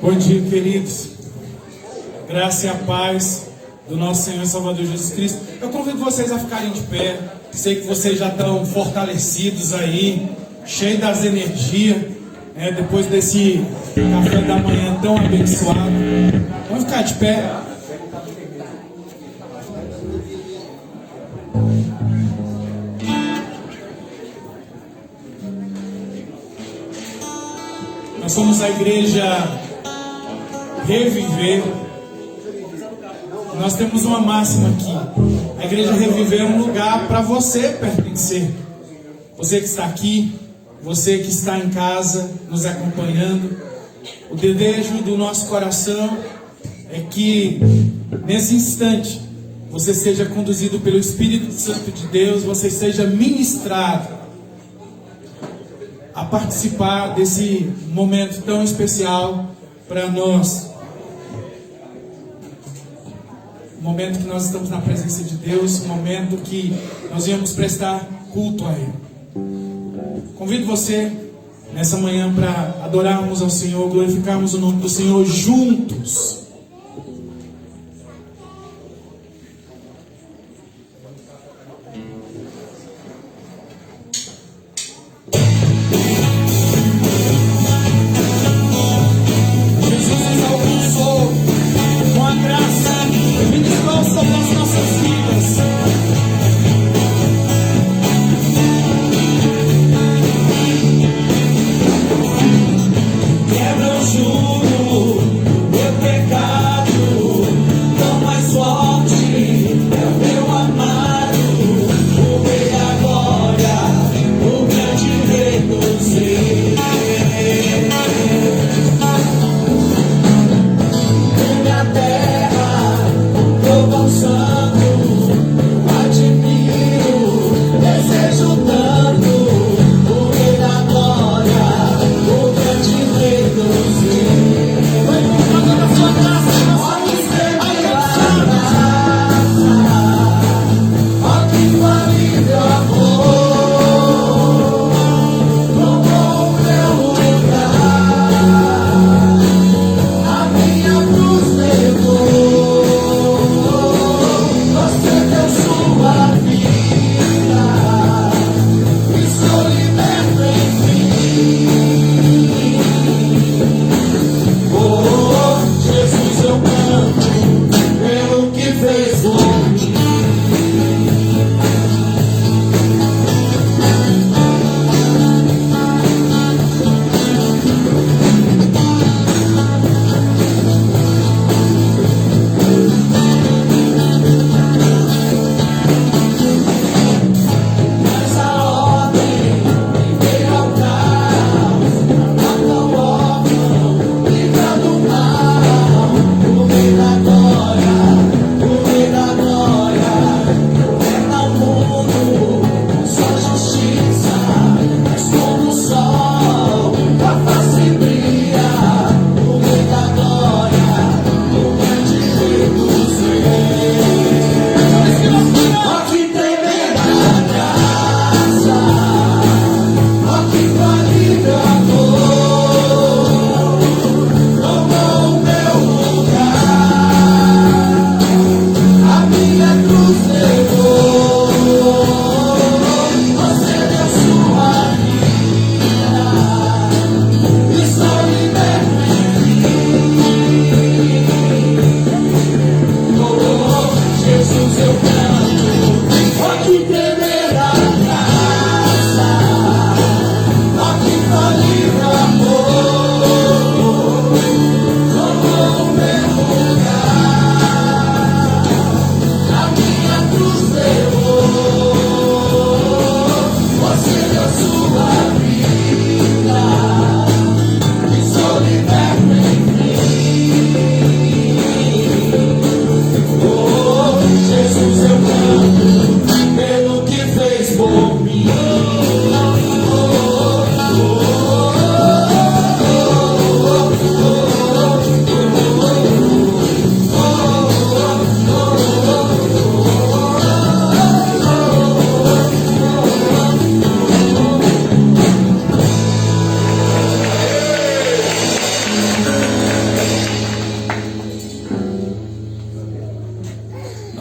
Bom dia, queridos. Graça e a paz do nosso Senhor e Salvador Jesus Cristo. Eu convido vocês a ficarem de pé. Sei que vocês já estão fortalecidos aí, cheios das energias, depois desse café da manhã tão abençoado. Vamos ficar de pé. Nós somos a igreja Reviver. Nós temos uma máxima aqui: a igreja Reviver é um lugar para você pertencer. Você que está aqui, você que está em casa nos acompanhando, o desejo do nosso coração é que nesse instante você seja conduzido pelo Espírito Santo de Deus, você seja ministrado a participar desse momento tão especial para nós. O momento que nós estamos na presença de Deus, o momento que nós viemos prestar culto a Ele. Convido você nessa manhã para adorarmos ao Senhor, glorificarmos o nome do Senhor juntos. Quebra o jugo, meu pecado.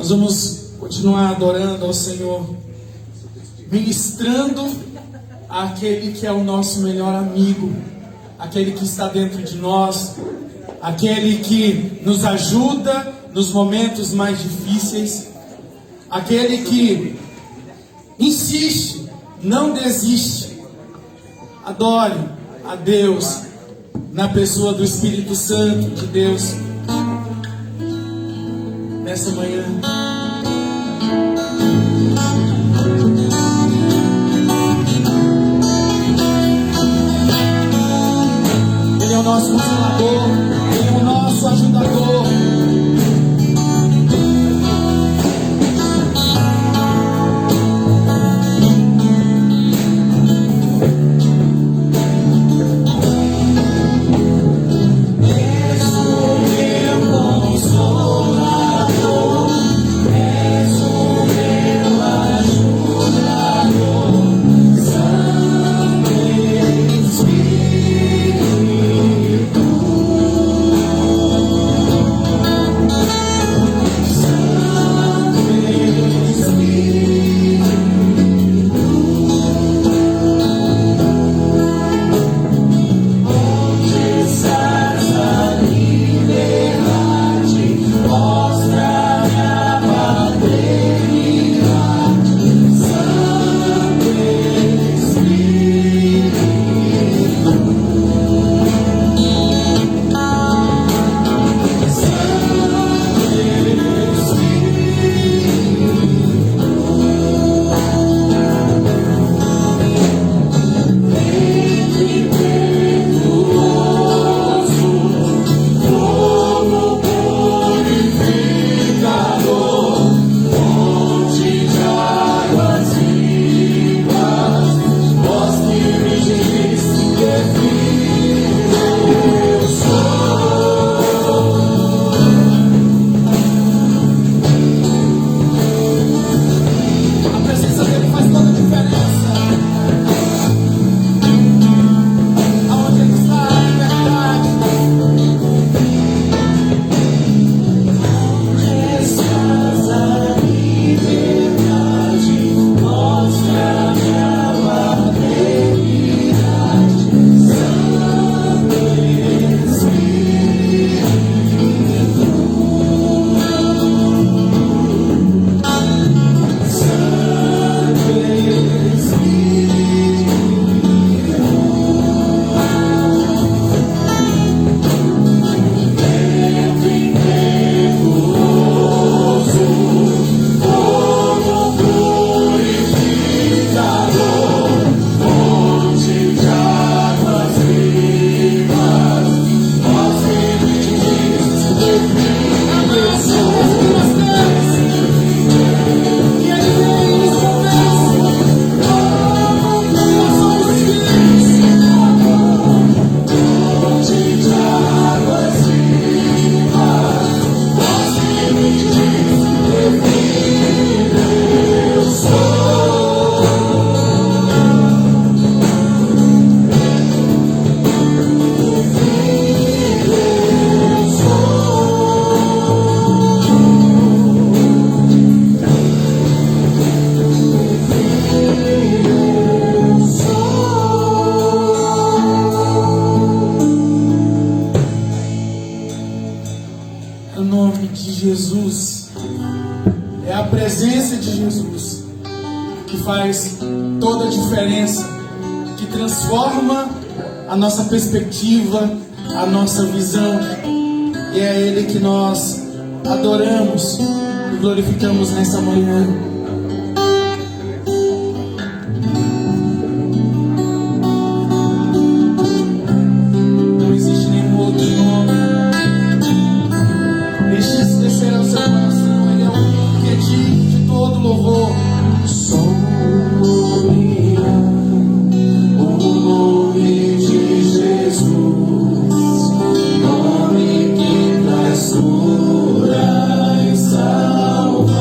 Nós vamos continuar adorando ao Senhor, ministrando àquele que é o nosso melhor amigo, aquele que está dentro de nós, aquele que nos ajuda nos momentos mais difíceis, aquele que insiste, não desiste. Adore a Deus na pessoa do Espírito Santo de Deus nessa manhã. Ele é o nosso consolador, Ele é o nosso ajudador. Faz toda a diferença, que transforma a nossa perspectiva, a nossa visão, e é Ele que nós adoramos e glorificamos nessa manhã. Não existe nenhum outro nome. Deixe-se descer ao seu coração, Ele é o único que é digno de todo louvor. Cura e salvação.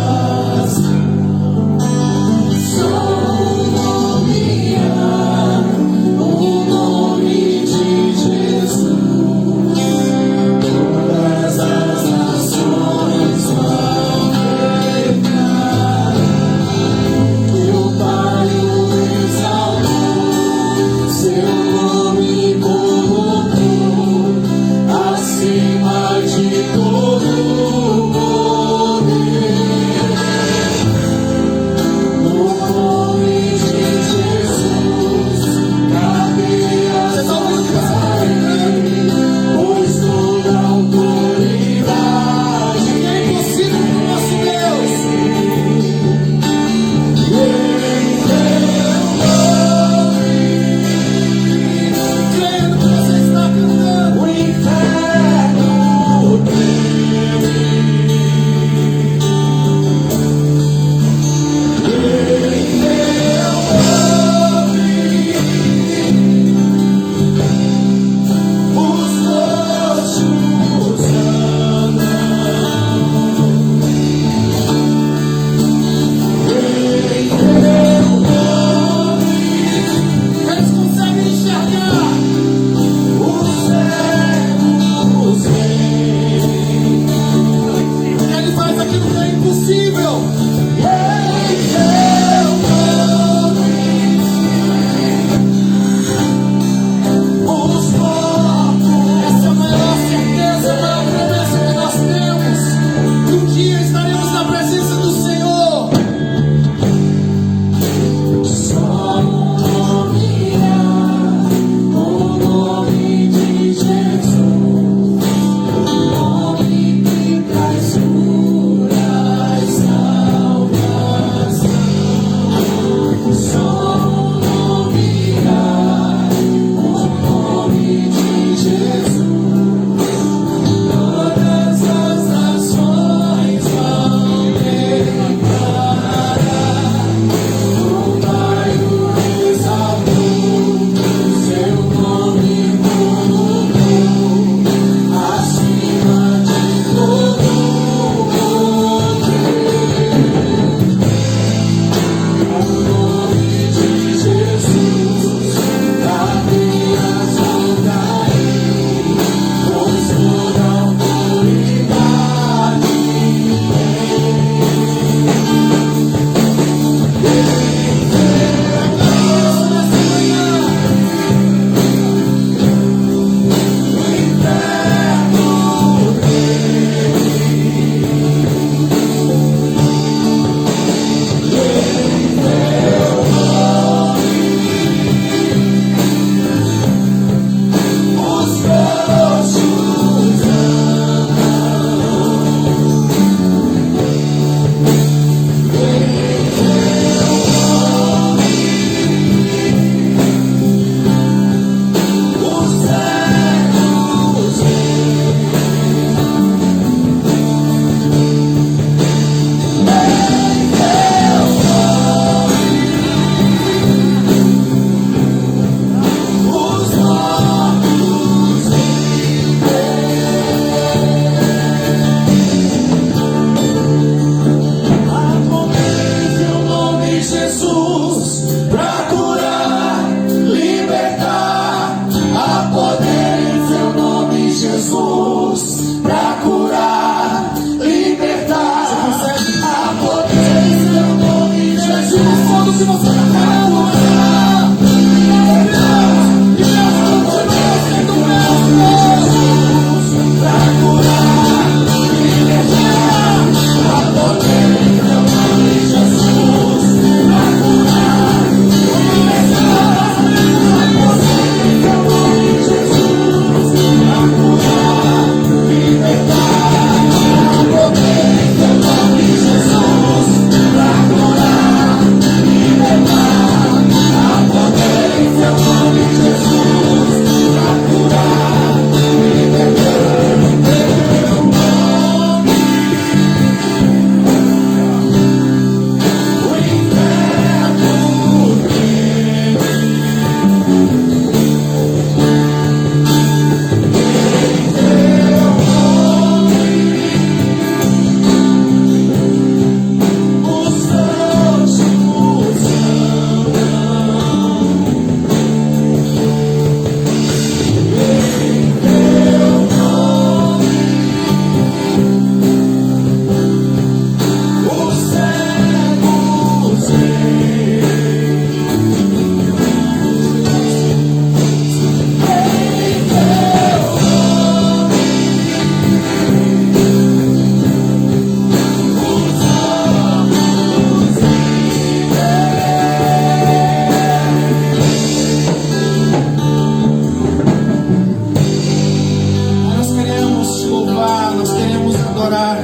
adorar,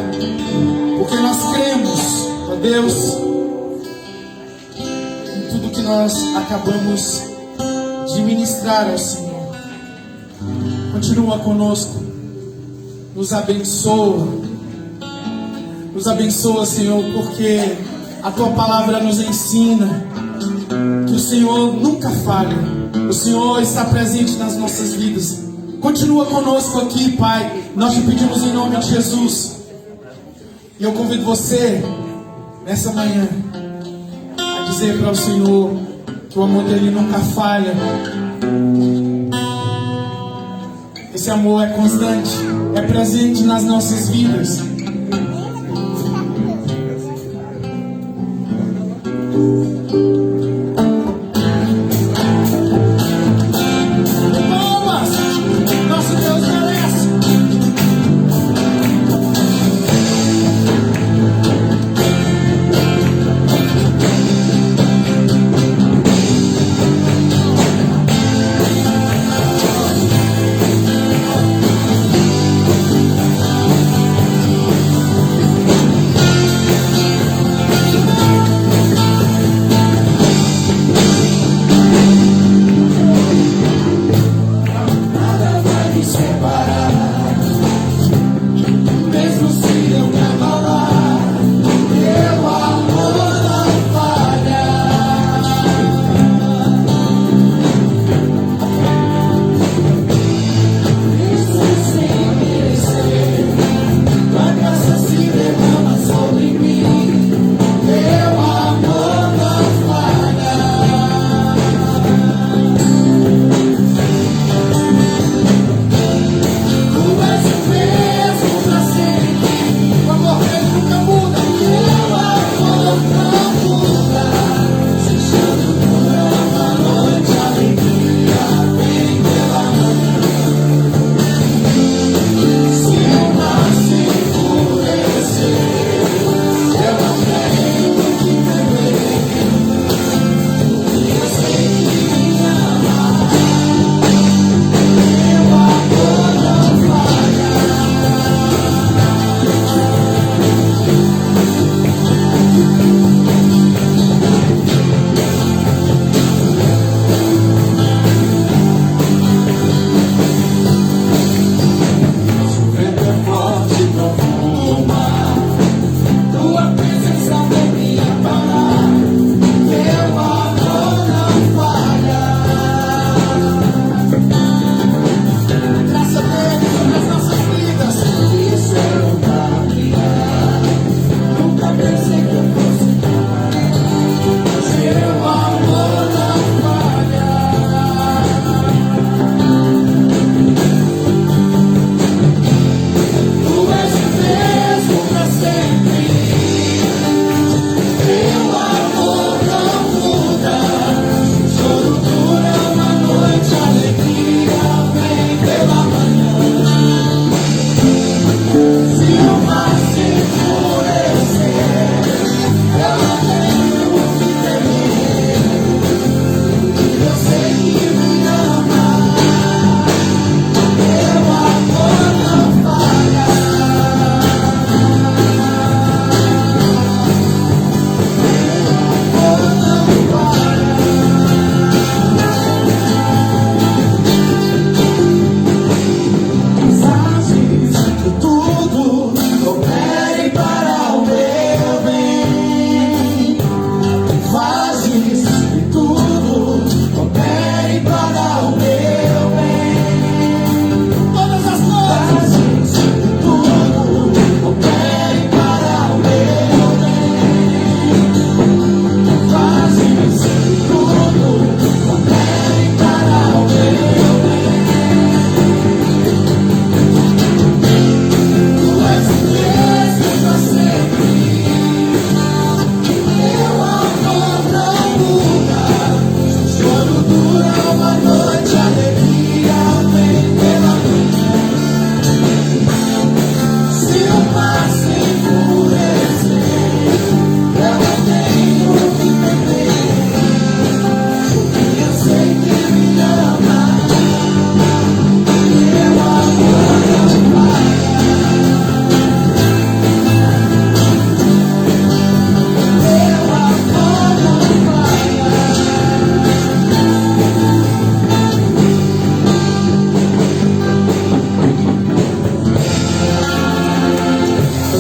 porque nós cremos, ó Deus, em tudo que nós acabamos de ministrar ao Senhor. Continua conosco, nos abençoa, Senhor, porque a Tua palavra nos ensina que o Senhor nunca falha, o Senhor está presente nas nossas vidas. Continua conosco aqui, Pai, nós te pedimos em nome de Jesus. E eu convido você, nessa manhã, a dizer para o Senhor que o amor dele nunca falha. Esse amor é constante, é presente nas nossas vidas.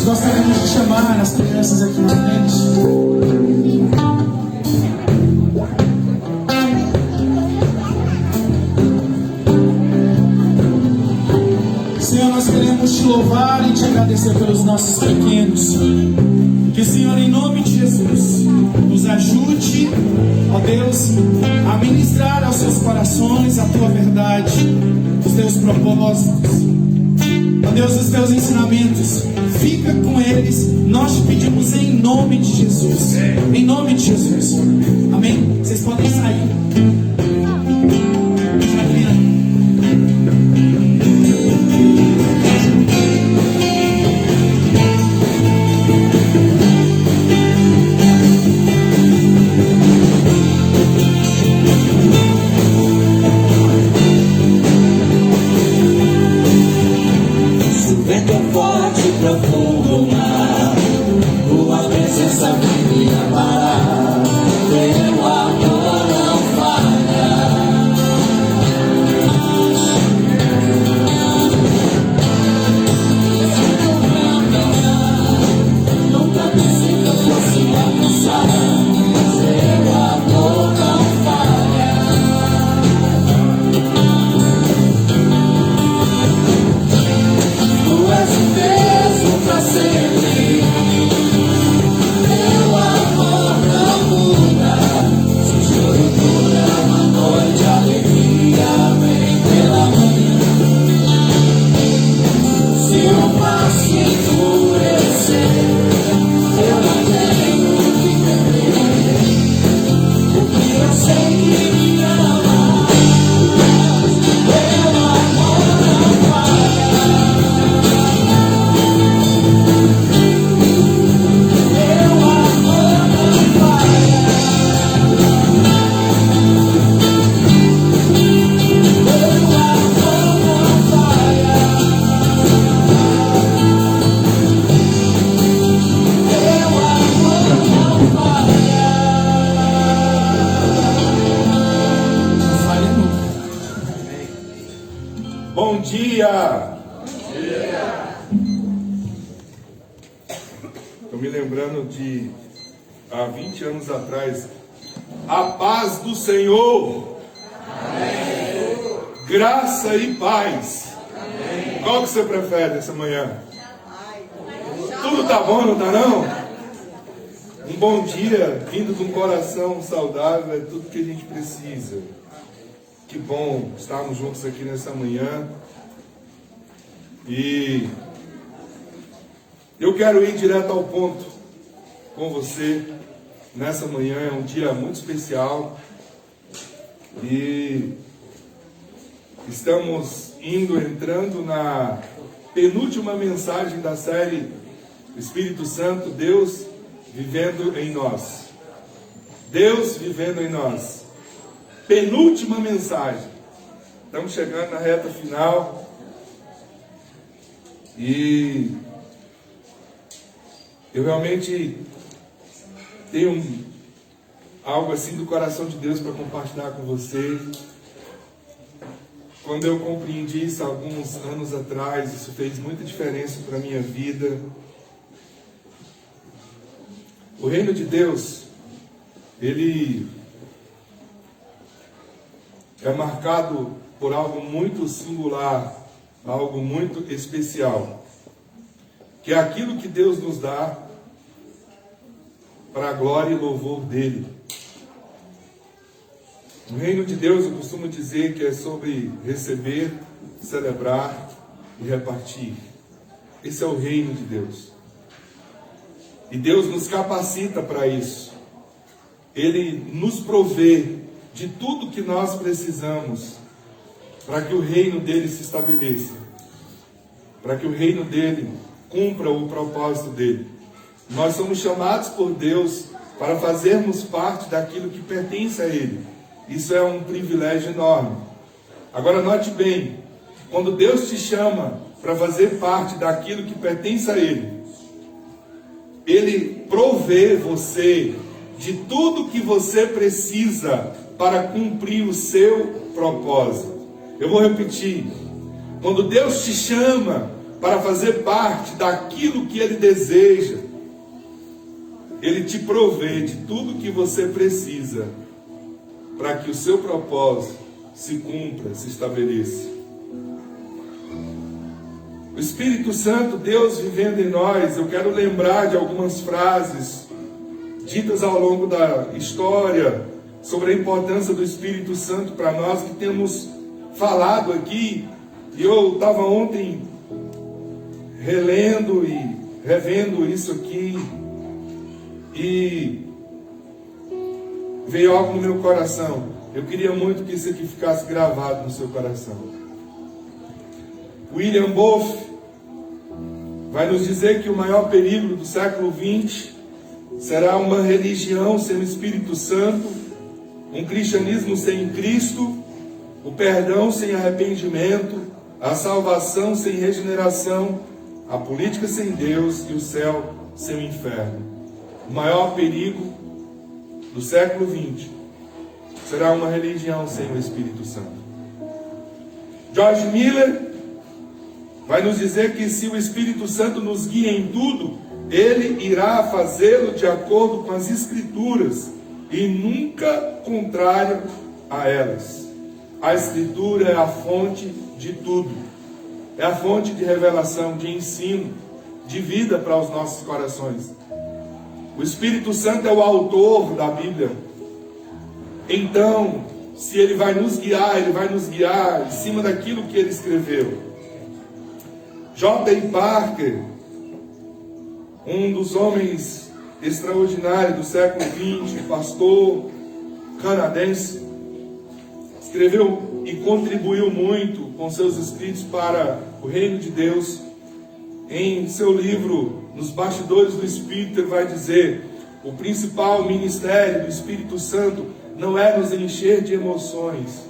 gostaríamos de chamar as crianças aqui na frente. Senhor, nós queremos te louvar e te agradecer pelos nossos pequenos. Que o Senhor, em nome de Jesus, nos ajude, ó Deus, a ministrar aos seus corações a tua verdade, os teus propósitos, ó Deus, os teus ensinamentos. Fica com eles, nós te pedimos em nome de Jesus. Em nome de Jesus. Amém? Vocês podem sair. Bom dia! Estou me lembrando de há 20 anos atrás. A paz do Senhor! Amém. Graça e paz! Amém. Qual que você prefere essa manhã? Tudo tá bom, não tá não? Um bom dia vindo de um coração saudável é tudo que a gente precisa. Que bom estarmos juntos aqui nessa manhã. E eu quero ir direto ao ponto com você. Nessa manhã é um dia muito especial. E estamos entrando na penúltima mensagem da série Espírito Santo, Deus vivendo em nós. Deus vivendo em nós. Penúltima mensagem. Estamos chegando na reta final. E eu realmente tenho algo assim do coração de Deus para compartilhar com você. Quando eu compreendi isso alguns anos atrás, isso fez muita diferença para a minha vida. O reino de Deus, ele é marcado por algo muito singular, algo muito especial, que é aquilo que Deus nos dá para a glória e louvor dele. O reino de Deus, eu costumo dizer que é sobre receber, celebrar e repartir. Esse é o reino de Deus. E Deus nos capacita para isso. Ele nos provê de tudo que nós precisamos para que o reino dele se estabeleça, para que o reino dele cumpra o propósito dele. Nós somos chamados por Deus para fazermos parte daquilo que pertence a ele. Isso é um privilégio enorme. Agora note bem, quando Deus te chama para fazer parte daquilo que pertence a ele, ele provê você de tudo que você precisa para cumprir o seu propósito. Eu vou repetir. Quando Deus te chama para fazer parte daquilo que Ele deseja, Ele te provê de tudo que você precisa para que o seu propósito se cumpra, se estabeleça. O Espírito Santo, Deus vivendo em nós, eu quero lembrar de algumas frases ditas ao longo da história sobre a importância do Espírito Santo para nós, que temos falado aqui. E eu estava ontem relendo e revendo isso aqui, e veio algo no meu coração. Eu queria muito que isso aqui ficasse gravado no seu coração. William Boff vai nos dizer que o maior perigo do século XX será uma religião sem o Espírito Santo, um cristianismo sem Cristo, o perdão sem arrependimento, a salvação sem regeneração, a política sem Deus e o céu sem o inferno. O maior perigo do século XX será uma religião sem o Espírito Santo. George Miller vai nos dizer que se o Espírito Santo nos guia em tudo, Ele irá fazê-lo de acordo com as Escrituras e nunca contrário a elas. A Escritura é a fonte de tudo. É a fonte de revelação, de ensino, de vida para os nossos corações. O Espírito Santo é o autor da Bíblia. Então, se Ele vai nos guiar em cima daquilo que Ele escreveu. J.I. Parker, um dos homens extraordinários do século XX, pastor canadense, escreveu e contribuiu muito com seus escritos para o reino de Deus. Em seu livro, Nos Bastidores do Espírito, ele vai dizer: o principal ministério do Espírito Santo não é nos encher de emoções,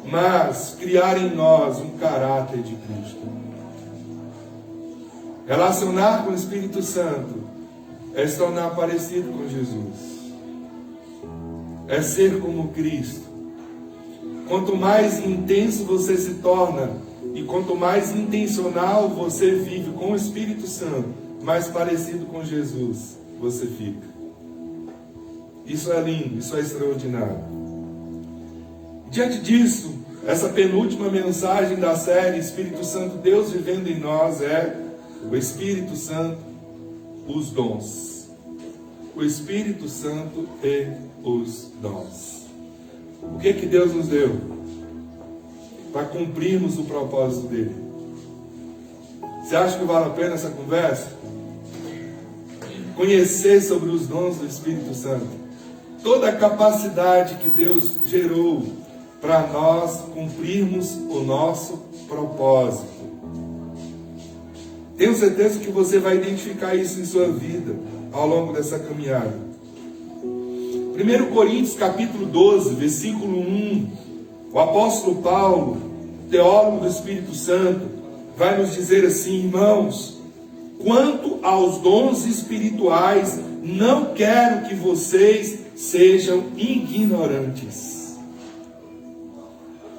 mas criar em nós um caráter de Cristo. Relacionar com o Espírito Santo é se tornar parecido com Jesus, é ser como Cristo. Quanto mais intenso você se torna e quanto mais intencional você vive com o Espírito Santo, mais parecido com Jesus você fica. Isso é lindo, isso é extraordinário. Diante disso, essa penúltima mensagem da série Espírito Santo, Deus vivendo em nós, é o Espírito Santo, os dons. O Espírito Santo e os dons. O que Deus nos deu para cumprirmos o propósito dele? Você acha que vale a pena essa conversa? Conhecer sobre os dons do Espírito Santo, toda a capacidade que Deus gerou para nós cumprirmos o nosso propósito. Tenho certeza que você vai identificar isso em sua vida ao longo dessa caminhada. 1 Coríntios capítulo 12, versículo 1, o apóstolo Paulo, teólogo do Espírito Santo, vai nos dizer assim: irmãos, quanto aos dons espirituais, não quero que vocês sejam ignorantes.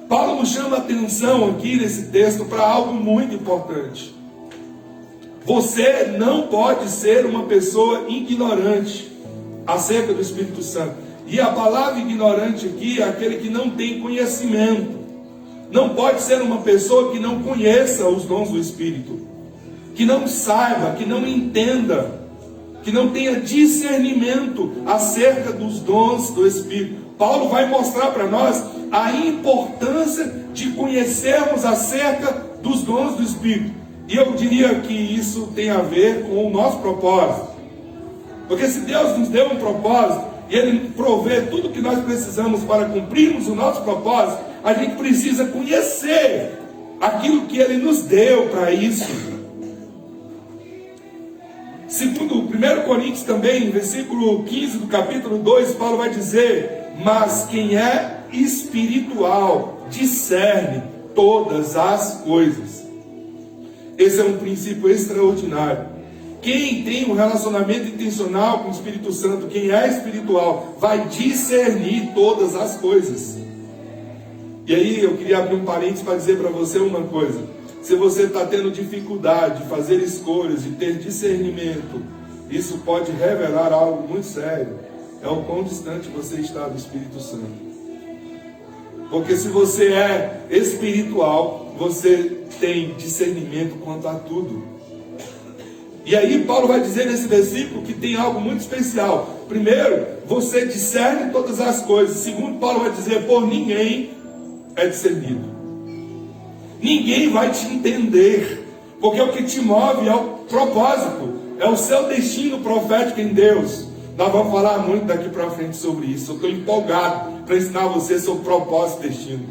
Paulo nos chama a atenção aqui nesse texto para algo muito importante. Você não pode ser uma pessoa ignorante acerca do Espírito Santo. E a palavra ignorante aqui é aquele que não tem conhecimento. Não pode ser uma pessoa que não conheça os dons do Espírito, que não saiba, que não entenda, que não tenha discernimento acerca dos dons do Espírito. Paulo vai mostrar para nós a importância de conhecermos acerca dos dons do Espírito. E eu diria que isso tem a ver com o nosso propósito. Porque se Deus nos deu um propósito, e Ele provê tudo que nós precisamos para cumprirmos o nosso propósito, a gente precisa conhecer aquilo que Ele nos deu para isso. Segundo 1 Coríntios também, versículo 15 do capítulo 2, Paulo vai dizer: mas quem é espiritual discerne todas as coisas. Esse é um princípio extraordinário. Quem tem um relacionamento intencional com o Espírito Santo, quem é espiritual, vai discernir todas as coisas. E aí eu queria abrir um parênteses para dizer para você uma coisa. Se você está tendo dificuldade de fazer escolhas, de ter discernimento, isso pode revelar algo muito sério. É o quão distante você está do Espírito Santo. Porque se você é espiritual, você tem discernimento quanto a tudo. E aí Paulo vai dizer nesse versículo que tem algo muito especial. Primeiro, você discerne todas as coisas. Segundo, Paulo vai dizer, por ninguém é discernido. Ninguém vai te entender, porque o que te move é o propósito, é o seu destino profético em Deus. Nós vamos falar muito daqui para frente sobre isso. Eu estou empolgado para ensinar você sobre propósito e destino.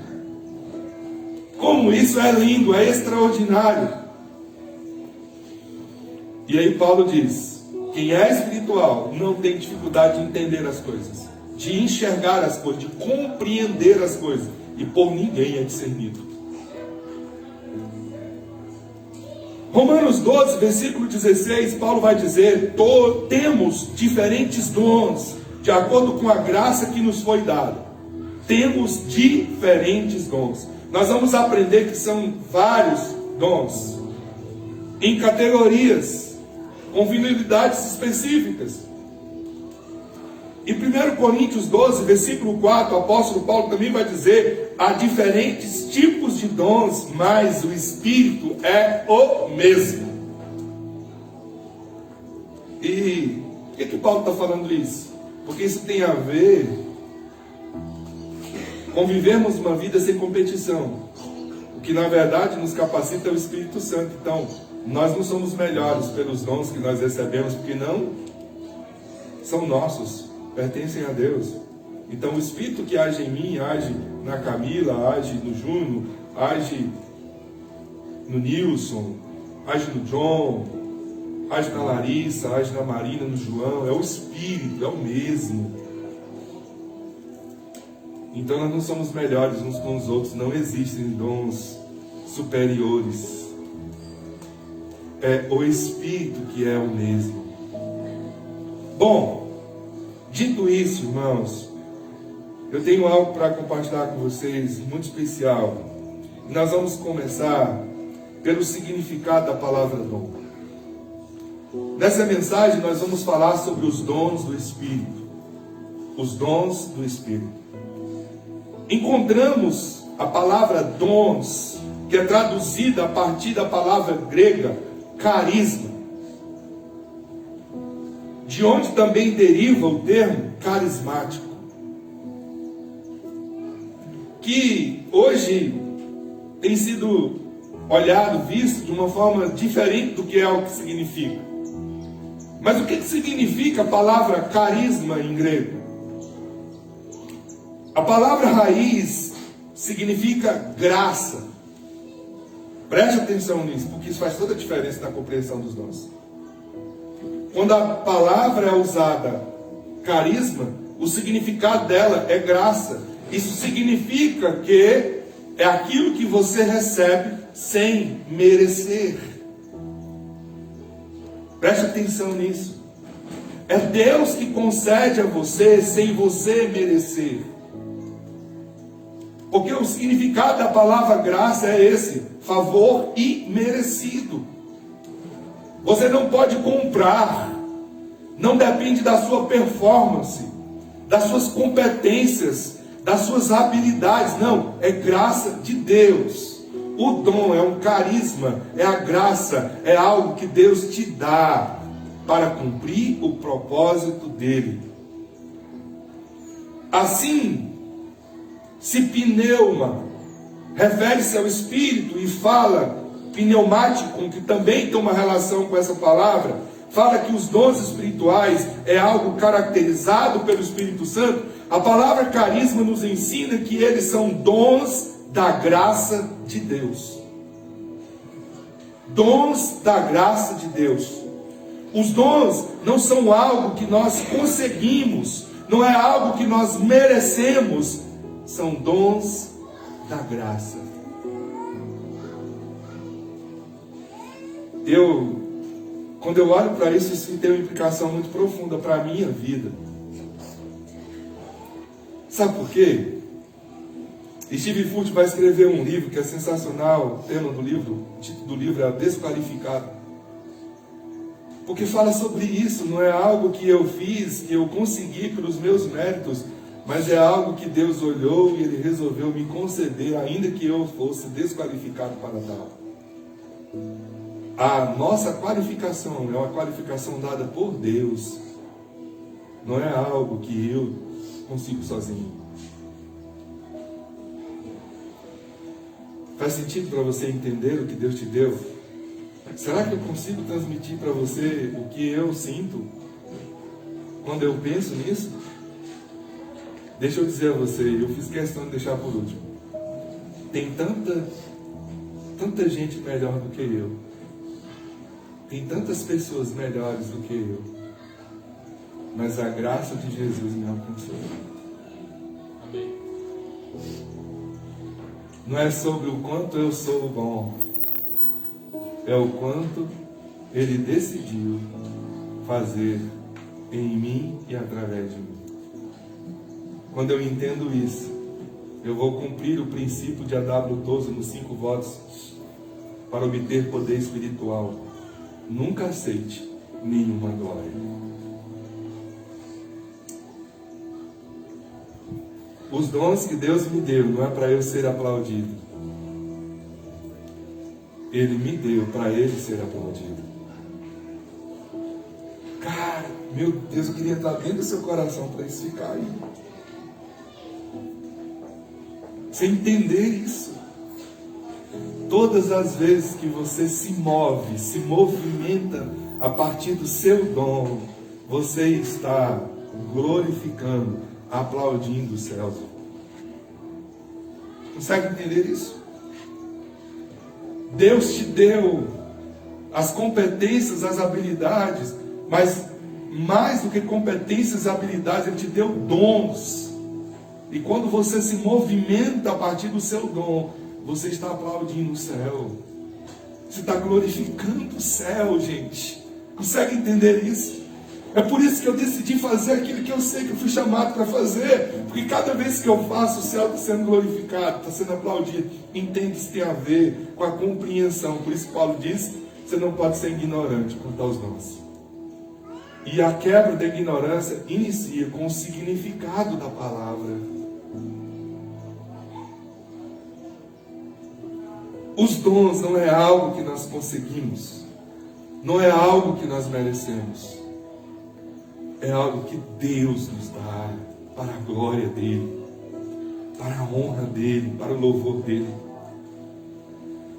Como isso é lindo, é extraordinário. E aí Paulo diz, quem é espiritual não tem dificuldade de entender as coisas, de enxergar as coisas, de compreender as coisas, e por ninguém é discernido. Romanos 12, versículo 16, Paulo vai dizer, temos diferentes dons, de acordo com a graça que nos foi dada. Temos diferentes dons. Nós vamos aprender que são vários dons, em categorias, com finalidades específicas. Em 1 Coríntios 12, versículo 4, o apóstolo Paulo também vai dizer, há diferentes tipos de dons, mas o Espírito é o mesmo. E por que Paulo está falando isso? Porque isso tem a ver com vivermos uma vida sem competição. O que na verdade nos capacita é o Espírito Santo. Então, nós não somos melhores pelos dons que nós recebemos, porque não são nossos, pertencem a Deus. Então o Espírito que age em mim, age na Camila, age no Júnior, age no Nilson, age no John, age na Larissa, age na Marina, no João. É o Espírito, é o mesmo. Então nós não somos melhores uns com os outros, não existem dons superiores. É o Espírito que é o mesmo. Bom, dito isso, irmãos, eu tenho algo para compartilhar com vocês, muito especial. Nós vamos começar pelo significado da palavra dom. Nessa mensagem nós vamos falar sobre os dons do Espírito. Os dons do Espírito. Encontramos a palavra dons, que é traduzida a partir da palavra grega carisma, de onde também deriva o termo carismático, que hoje tem sido olhado, visto de uma forma diferente do que é o que significa. Mas o que significa a palavra carisma em grego? A palavra raiz significa graça. Preste atenção nisso, porque isso faz toda a diferença na compreensão dos dons. Quando a palavra é usada carisma, o significado dela é graça. Isso significa que é aquilo que você recebe sem merecer. Preste atenção nisso. É Deus que concede a você sem você merecer. Porque o significado da palavra graça é esse: favor imerecido. Você não pode comprar, não depende da sua performance, das suas competências, das suas habilidades, não, é graça de Deus. O dom é um carisma, é a graça, é algo que Deus te dá para cumprir o propósito dele. Assim, se pneuma refere-se ao Espírito e fala pneumático, que também tem uma relação com essa palavra, fala que os dons espirituais é algo caracterizado pelo Espírito Santo. A palavra carisma nos ensina que eles são dons da graça de Deus. Dons da graça de Deus. Os dons não são algo que nós conseguimos, não é algo que nós merecemos, são dons da graça. Quando eu olho para isso, isso tem uma implicação muito profunda para a minha vida. Sabe por quê? Steve Furt vai escrever um livro que é sensacional. O tema do livro, o título do livro é Desqualificado. Porque fala sobre isso, não é algo que eu fiz, que eu consegui pelos meus méritos, mas é algo que Deus olhou e Ele resolveu me conceder, ainda que eu fosse desqualificado para tal. A nossa qualificação é uma qualificação dada por Deus, não é algo que eu consigo sozinho. Faz sentido para você entender o que Deus te deu? Será que eu consigo transmitir para você o que eu sinto quando eu penso nisso? Deixa eu dizer a você, eu fiz questão de deixar por último. Tem tanta gente melhor do que eu. Tem tantas pessoas melhores do que eu. Mas a graça de Jesus me alcançou. Amém. Não é sobre o quanto eu sou bom, é o quanto Ele decidiu fazer em mim e através de mim. Quando eu entendo isso, eu vou cumprir o princípio de A.W. Tozer nos 5 votos para obter poder espiritual. Nunca aceite nenhuma glória. Os dons que Deus me deu não é para eu ser aplaudido. Ele me deu para Ele ser aplaudido. Cara, meu Deus, eu queria estar dentro do seu coração para isso ficar aí. Você entender isso. Todas as vezes que você se move, se movimenta a partir do seu dom, você está glorificando, aplaudindo os céus. Consegue entender isso? Deus te deu as competências, as habilidades, mas mais do que competências e habilidades, Ele te deu dons. E quando você se movimenta a partir do seu dom, você está aplaudindo o céu. Você está glorificando o céu, gente. Consegue entender isso? É por isso que eu decidi fazer aquilo que eu sei que eu fui chamado para fazer. Porque cada vez que eu faço, o céu está sendo glorificado, está sendo aplaudido. Entende, isso tem a ver com a compreensão. Por isso Paulo diz, você não pode ser ignorante quanto aos dons. E a quebra da ignorância inicia com o significado da palavra. Os dons não é algo que nós conseguimos. Não é algo que nós merecemos. É algo que Deus nos dá para a glória dEle, para a honra dEle, para o louvor dEle.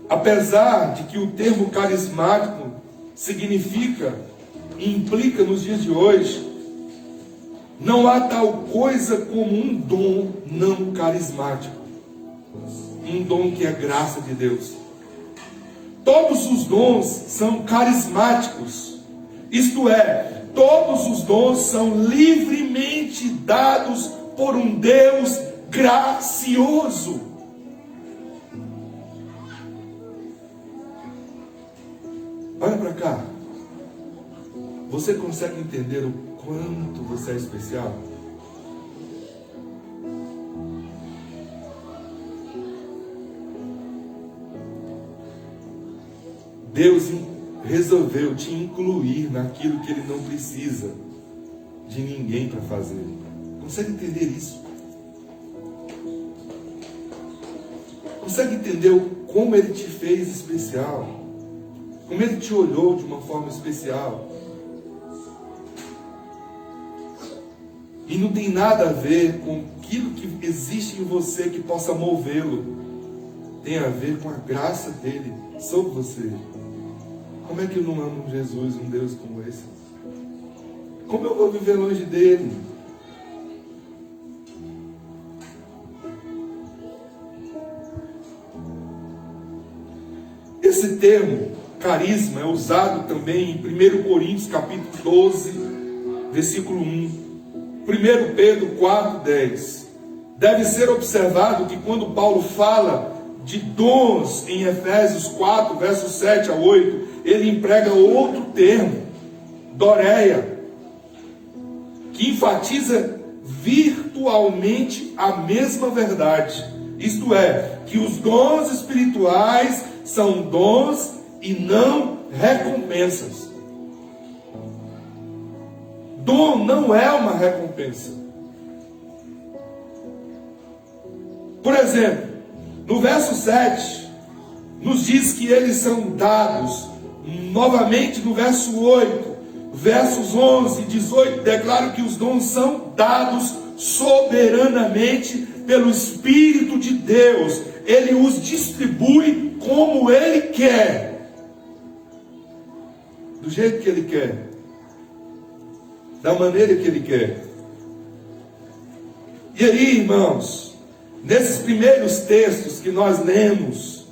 Apesar de que o termo carismático significa e implica nos dias de hoje, não há tal coisa como um dom não carismático. Um dom que é graça de Deus. Todos os dons são carismáticos. Isto é, todos os dons são livremente dados por um Deus gracioso. Olha para cá. Você consegue entender o quanto você é especial? Deus resolveu te incluir naquilo que Ele não precisa de ninguém para fazer. Consegue entender isso? Consegue entender como Ele te fez especial? Como Ele te olhou de uma forma especial? E não tem nada a ver com aquilo que existe em você que possa movê-lo. Tem a ver com a graça dEle sobre você. Como é que eu não amo Jesus, um Deus como esse? Como eu vou viver longe dele? Esse termo, carisma, é usado também em 1 Coríntios capítulo 12, versículo 1. 1 Pedro 4:10. Deve ser observado que quando Paulo fala de dons em Efésios 4, versos 7 a 8, ele emprega outro termo, doreia, que enfatiza virtualmente a mesma verdade. Isto é, que os dons espirituais são dons e não recompensas. Dom não é uma recompensa. Por exemplo, no verso 7, nos diz que eles são dados. Novamente no verso 8, versos 11 e 18, declara que os dons são dados soberanamente pelo Espírito de Deus. Ele os distribui como Ele quer, do jeito que Ele quer, da maneira que Ele quer. E aí, irmãos, nesses primeiros textos que nós lemos,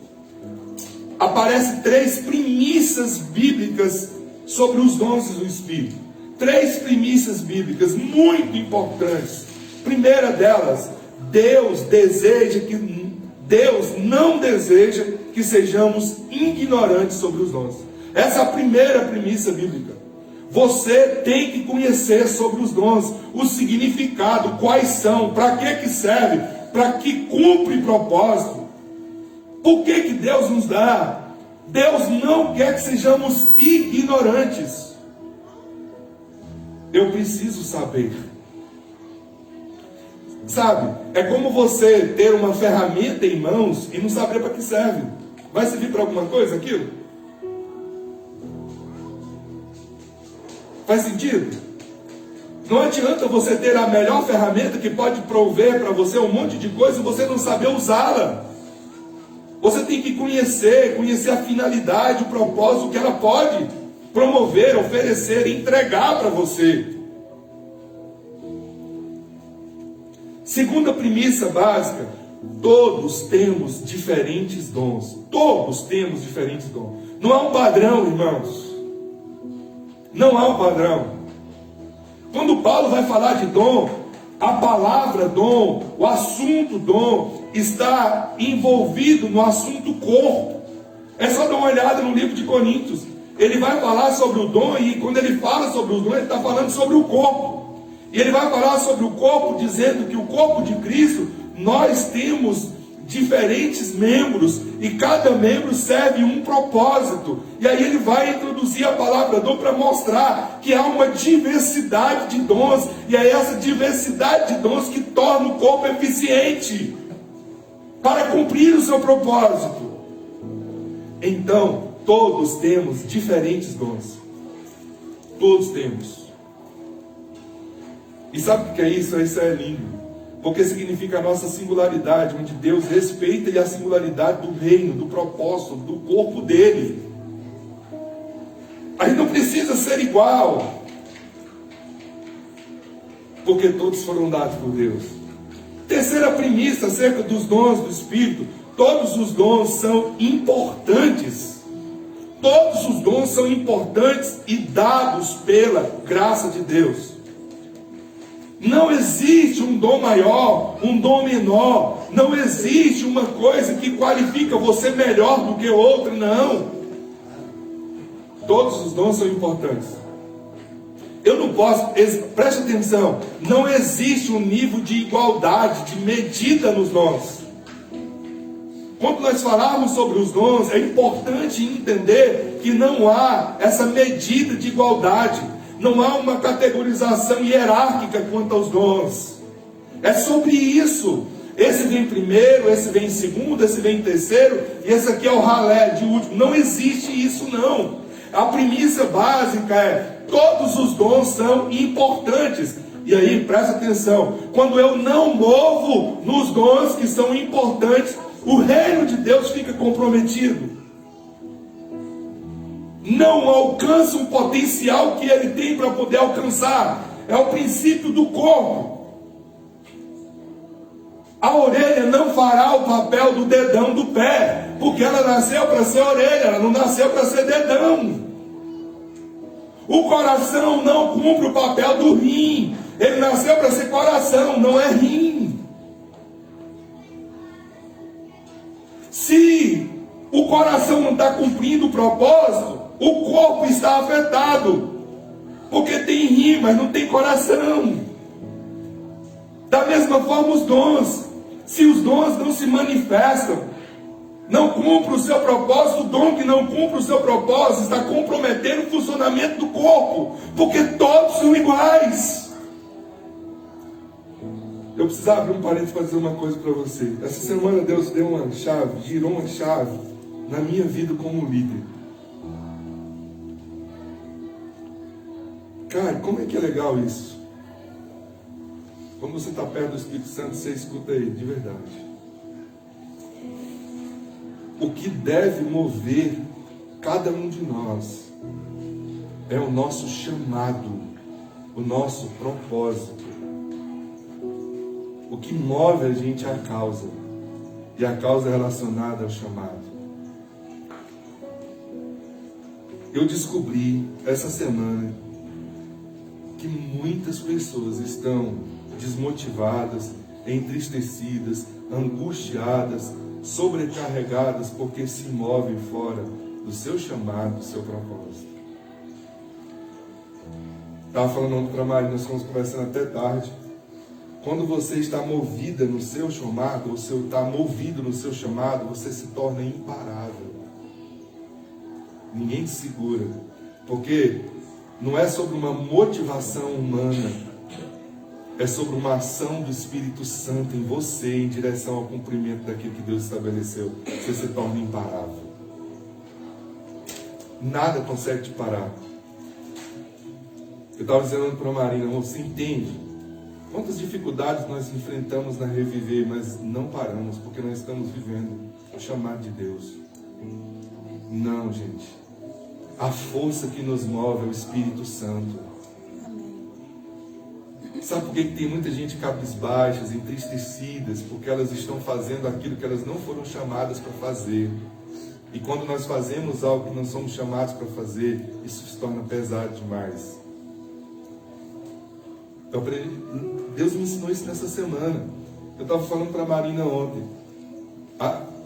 aparecem 3 premissas bíblicas sobre os dons do Espírito. 3 premissas bíblicas muito importantes. Primeira delas, Deus não deseja que sejamos ignorantes sobre os dons. Essa é a primeira premissa bíblica. Você tem que conhecer sobre os dons, o significado, quais são, para que serve, para que cumpre propósito. Por que Deus nos dá? Deus não quer que sejamos ignorantes. Eu preciso saber. Sabe, é como você ter uma ferramenta em mãos e não saber para que serve. Vai servir para alguma coisa aquilo? Faz sentido? Não adianta você ter a melhor ferramenta que pode prover para você um monte de coisa e você não saber usá-la. Você tem que conhecer a finalidade, o propósito que ela pode promover, oferecer, entregar para você. Segunda premissa básica: todos temos diferentes dons. Todos temos diferentes dons. Não há um padrão, irmãos. Não há um padrão. Quando Paulo vai falar de dom, a palavra dom, o assunto dom, está envolvido no assunto corpo. É só dar uma olhada no livro de Coríntios. Ele vai falar sobre o dom, e quando ele fala sobre o dom, ele está falando sobre o corpo. E ele vai falar sobre o corpo, dizendo que o corpo de Cristo, nós temos diferentes membros, e cada membro serve um propósito. E aí ele vai introduzir a palavra dom para mostrar que há uma diversidade de dons, e é essa diversidade de dons que torna o corpo eficiente para cumprir o seu propósito. Então, todos temos diferentes dons. Todos temos. E sabe o que é isso? Isso é lindo. Porque significa a nossa singularidade, onde Deus respeita a singularidade do reino, do propósito, do corpo dele. Aí não precisa ser igual, porque todos foram dados por Deus. Terceira premissa acerca dos dons do Espírito: todos os dons são importantes. Todos os dons são importantes e dados pela graça de Deus. Não existe um dom maior, um dom menor. Não existe uma coisa que qualifica você melhor do que outra, não. Todos os dons são importantes. Eu não posso, preste atenção, não existe um nível de igualdade, de medida nos dons. Quando nós falarmos sobre os dons, é importante entender que não há essa medida de igualdade. Não há uma categorização hierárquica quanto aos dons. É sobre isso. Esse vem primeiro, esse vem em segundo, esse vem em terceiro, e esse aqui é o ralé de último. Não existe isso, não. A premissa básica é: todos os dons são importantes. E aí, presta atenção, quando eu não movo nos dons que são importantes, o reino de Deus fica comprometido. Não alcança o potencial que ele tem para poder alcançar. É o princípio do corpo. A orelha não fará o papel do dedão do pé, porque ela nasceu para ser orelha, ela não nasceu para ser dedão. O coração não cumpre o papel do rim, ele nasceu para ser coração, não é rim. Se o coração não está cumprindo o propósito, o corpo está afetado, porque tem rim, mas não tem coração. Da mesma forma os dons. Se os dons não se manifestam, não cumpre o seu propósito, o dom que não cumpre o seu propósito está comprometendo o funcionamento do corpo, porque todos são iguais. Eu precisava abrir um parênteses para dizer uma coisa para você. Essa semana Deus deu uma chave, girou uma chave na minha vida como líder. Cara, como é que é legal isso? Quando você está perto do Espírito Santo, você escuta ele, de verdade. O que deve mover cada um de nós é o nosso chamado, o nosso propósito. O que move a gente é a causa, e a causa é relacionada ao chamado. Eu descobri essa semana que muitas pessoas estão desmotivadas, entristecidas, angustiadas, sobrecarregadas porque se movem fora do seu chamado, do seu propósito. Estava falando ontem para a Maria, nós fomos conversando até tarde. Quando você está movida no seu chamado, ou você está movido no seu chamado, você se torna imparável. Ninguém te segura, porque não é sobre uma motivação humana, é sobre uma ação do Espírito Santo em você, em direção ao cumprimento daquilo que Deus estabeleceu. Você se torna imparável. Nada consegue te parar. Eu estava dizendo para a Marina, você entende quantas dificuldades nós enfrentamos na Reviver, mas não paramos, porque nós estamos vivendo o chamado de Deus. Não, gente. A força que nos move é o Espírito Santo. Sabe por que tem muita gente cabisbaixas, entristecidas? Porque elas estão fazendo aquilo que elas não foram chamadas para fazer. E quando nós fazemos algo que não somos chamados para fazer, isso se torna pesado demais. Então, Deus me ensinou isso nessa semana. Eu estava falando para a Marina ontem.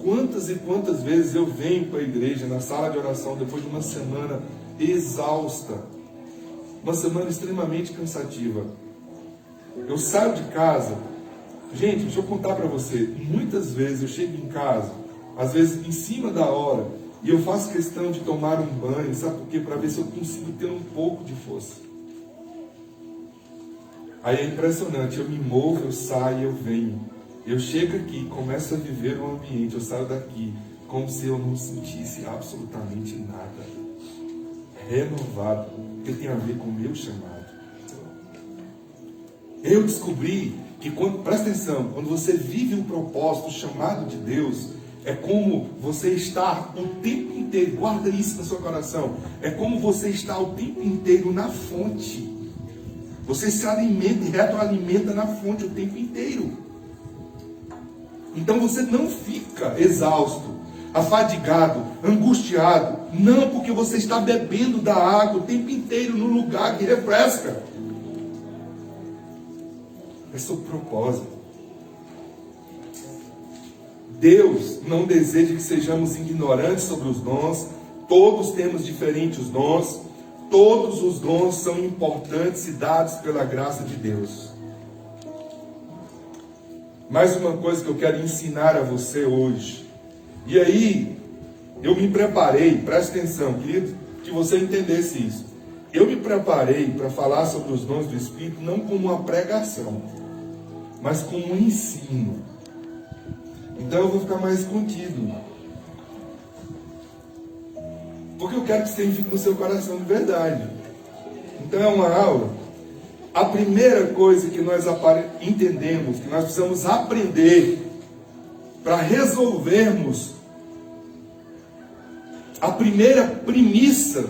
Quantas e quantas vezes eu venho para a igreja, na sala de oração, depois de uma semana exausta, uma semana extremamente cansativa. Eu saio de casa, gente, deixa eu contar para você, muitas vezes eu chego em casa, às vezes em cima da hora, e eu faço questão de tomar um banho, sabe por quê? Para ver se eu consigo ter um pouco de força. Aí é impressionante, eu me movo, eu saio, eu venho. Eu chego aqui, começo a viver o ambiente, eu saio daqui, como se eu não sentisse absolutamente nada. Renovado, porque tem a ver com o meu chamado. Eu descobri que, presta atenção, quando você vive um propósito, o chamado de Deus, é como você está o tempo inteiro, guarda isso no seu coração, é como você está o tempo inteiro na fonte. Você se alimenta e retroalimenta na fonte o tempo inteiro. Então você não fica exausto, afadigado, angustiado. Não, porque você está bebendo da água o tempo inteiro no lugar que refresca. É sobre propósito. Deus não deseja que sejamos ignorantes sobre os dons. Todos temos diferentes dons. Todos os dons são importantes e dados pela graça de Deus. Mais uma coisa que eu quero ensinar a você hoje. E aí, eu me preparei, presta atenção, querido, que você entendesse isso. Eu me preparei para falar sobre os dons do Espírito, não como uma pregação, mas como um ensino. Então eu vou ficar mais contido. Porque eu quero que isso fique no seu coração de verdade. Então é uma aula. A primeira coisa que nós entendemos, que nós precisamos aprender para resolvermos a primeira premissa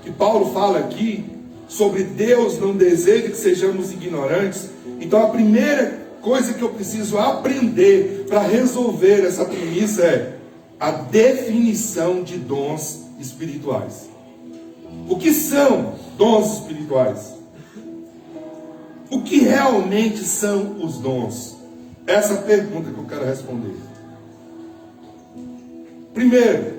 que Paulo fala aqui, sobre Deus não deseja que sejamos ignorantes. Então a primeira coisa que eu preciso aprender para resolver essa premissa é a definição de dons espirituais. O que são dons espirituais? O que realmente são os dons? Essa é a pergunta que eu quero responder. Primeiro,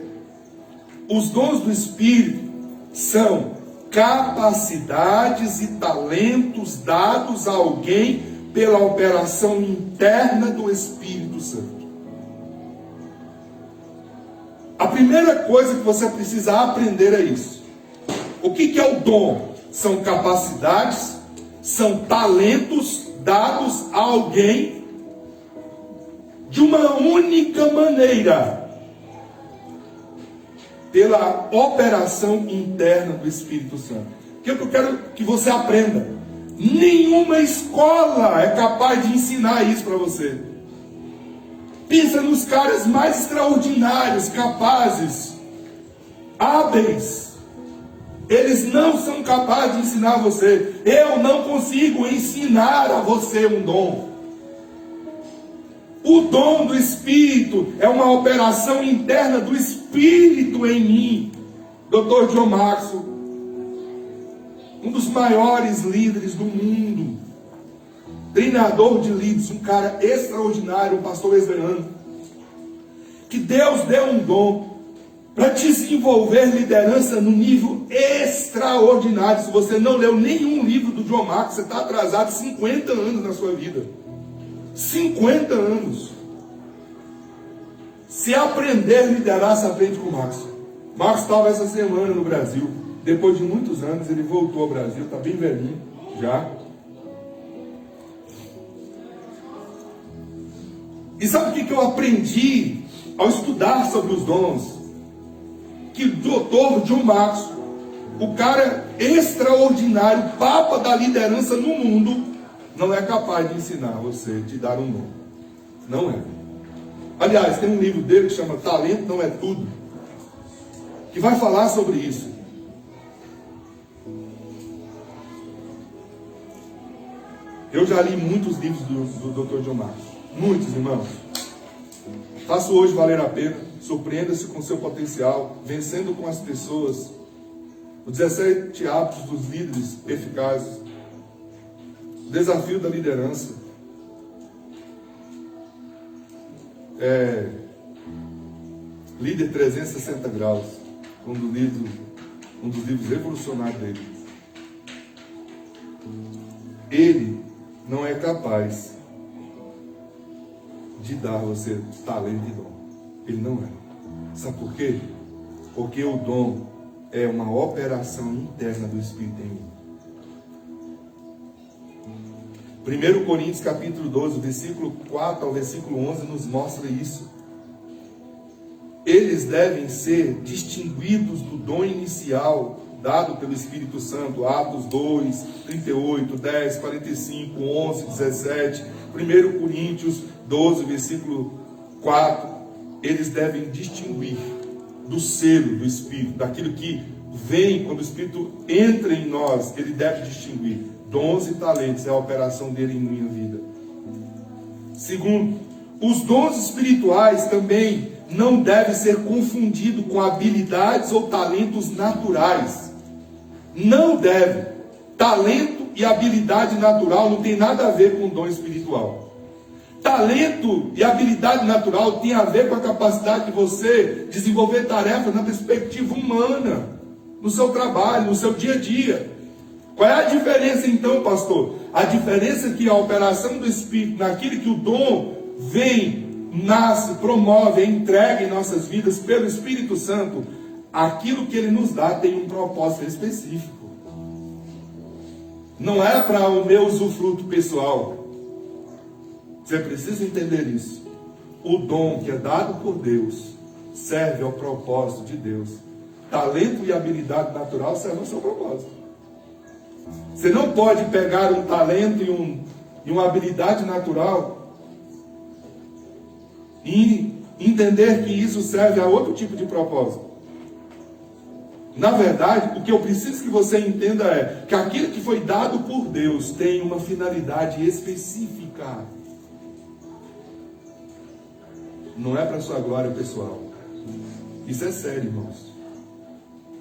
os dons do Espírito são capacidades e talentos dados a alguém pela operação interna do Espírito Santo. A primeira coisa que você precisa aprender é isso. O que é o dom? São capacidades, são talentos dados a alguém de uma única maneira, pela operação interna do Espírito Santo. O que eu quero que você aprenda? Nenhuma escola é capaz de ensinar isso para você. Pensa nos caras mais extraordinários, capazes, hábeis. Eles não são capazes de ensinar você. Eu não consigo ensinar a você um dom. O dom do Espírito é uma operação interna do Espírito em mim. Dr. John Maxwell, um dos maiores líderes do mundo, treinador de líderes, um cara extraordinário, um pastor wesleyano, que Deus deu um dom para desenvolver liderança no nível extraordinário. Se você não leu nenhum livro do John Maxwell, você está atrasado 50 anos na sua vida. 50 anos. Se aprender a liderar, se aprende com o Maxwell. Maxwell estava essa semana no Brasil. Depois de muitos anos, ele voltou ao Brasil. Está bem velhinho já. E sabe o que eu aprendi ao estudar sobre os dons? Que o Dr. John Maxwell, o cara extraordinário, papa da liderança no mundo, não é capaz de ensinar você, de dar um dom. Não é. Aliás, tem um livro dele que chama Talento Não É Tudo, que vai falar sobre isso. Eu já li muitos livros do Dr. John Maxwell. Muitos, irmãos. Faça hoje valer a pena. Surpreenda-se com seu potencial, vencendo com as pessoas. Os 17 hábitos dos líderes eficazes. O desafio da liderança. Líder 360 graus. Um dos livros revolucionários dele. Ele não é capaz de dar a você talento e dom. Ele não é. Sabe por quê? Porque o dom é uma operação interna do Espírito em mim. 1 Coríntios capítulo 12, versículo 4 ao versículo 11 nos mostra isso. Eles devem ser distinguidos do dom inicial dado pelo Espírito Santo. Atos 2, 38, 10, 45, 11, 17. 1 Coríntios 12, versículo 4. Eles devem distinguir do selo do Espírito, daquilo que vem quando o Espírito entra em nós. Ele deve distinguir dons e talentos, é a operação dele em minha vida. Segundo, os dons espirituais também não devem ser confundidos com habilidades ou talentos naturais. Não deve. Talento e habilidade natural não tem nada a ver com dom espiritual. Talento e habilidade natural tem a ver com a capacidade de você desenvolver tarefas na perspectiva humana, no seu trabalho, no seu dia a dia. Qual é a diferença então, pastor? A diferença é que a operação do Espírito, naquilo que o dom vem, nasce, promove, é entregue em nossas vidas pelo Espírito Santo, aquilo que ele nos dá tem um propósito específico. Não é para o meu usufruto pessoal. Você precisa entender isso. O dom que é dado por Deus serve ao propósito de Deus. Talento e habilidade natural servem ao seu propósito. Você não pode pegar um talento e uma habilidade natural e entender que isso serve a outro tipo de propósito. Na verdade, o que eu preciso que você entenda é que aquilo que foi dado por Deus tem uma finalidade específica. Não é para sua glória pessoal. Isso é sério, irmãos.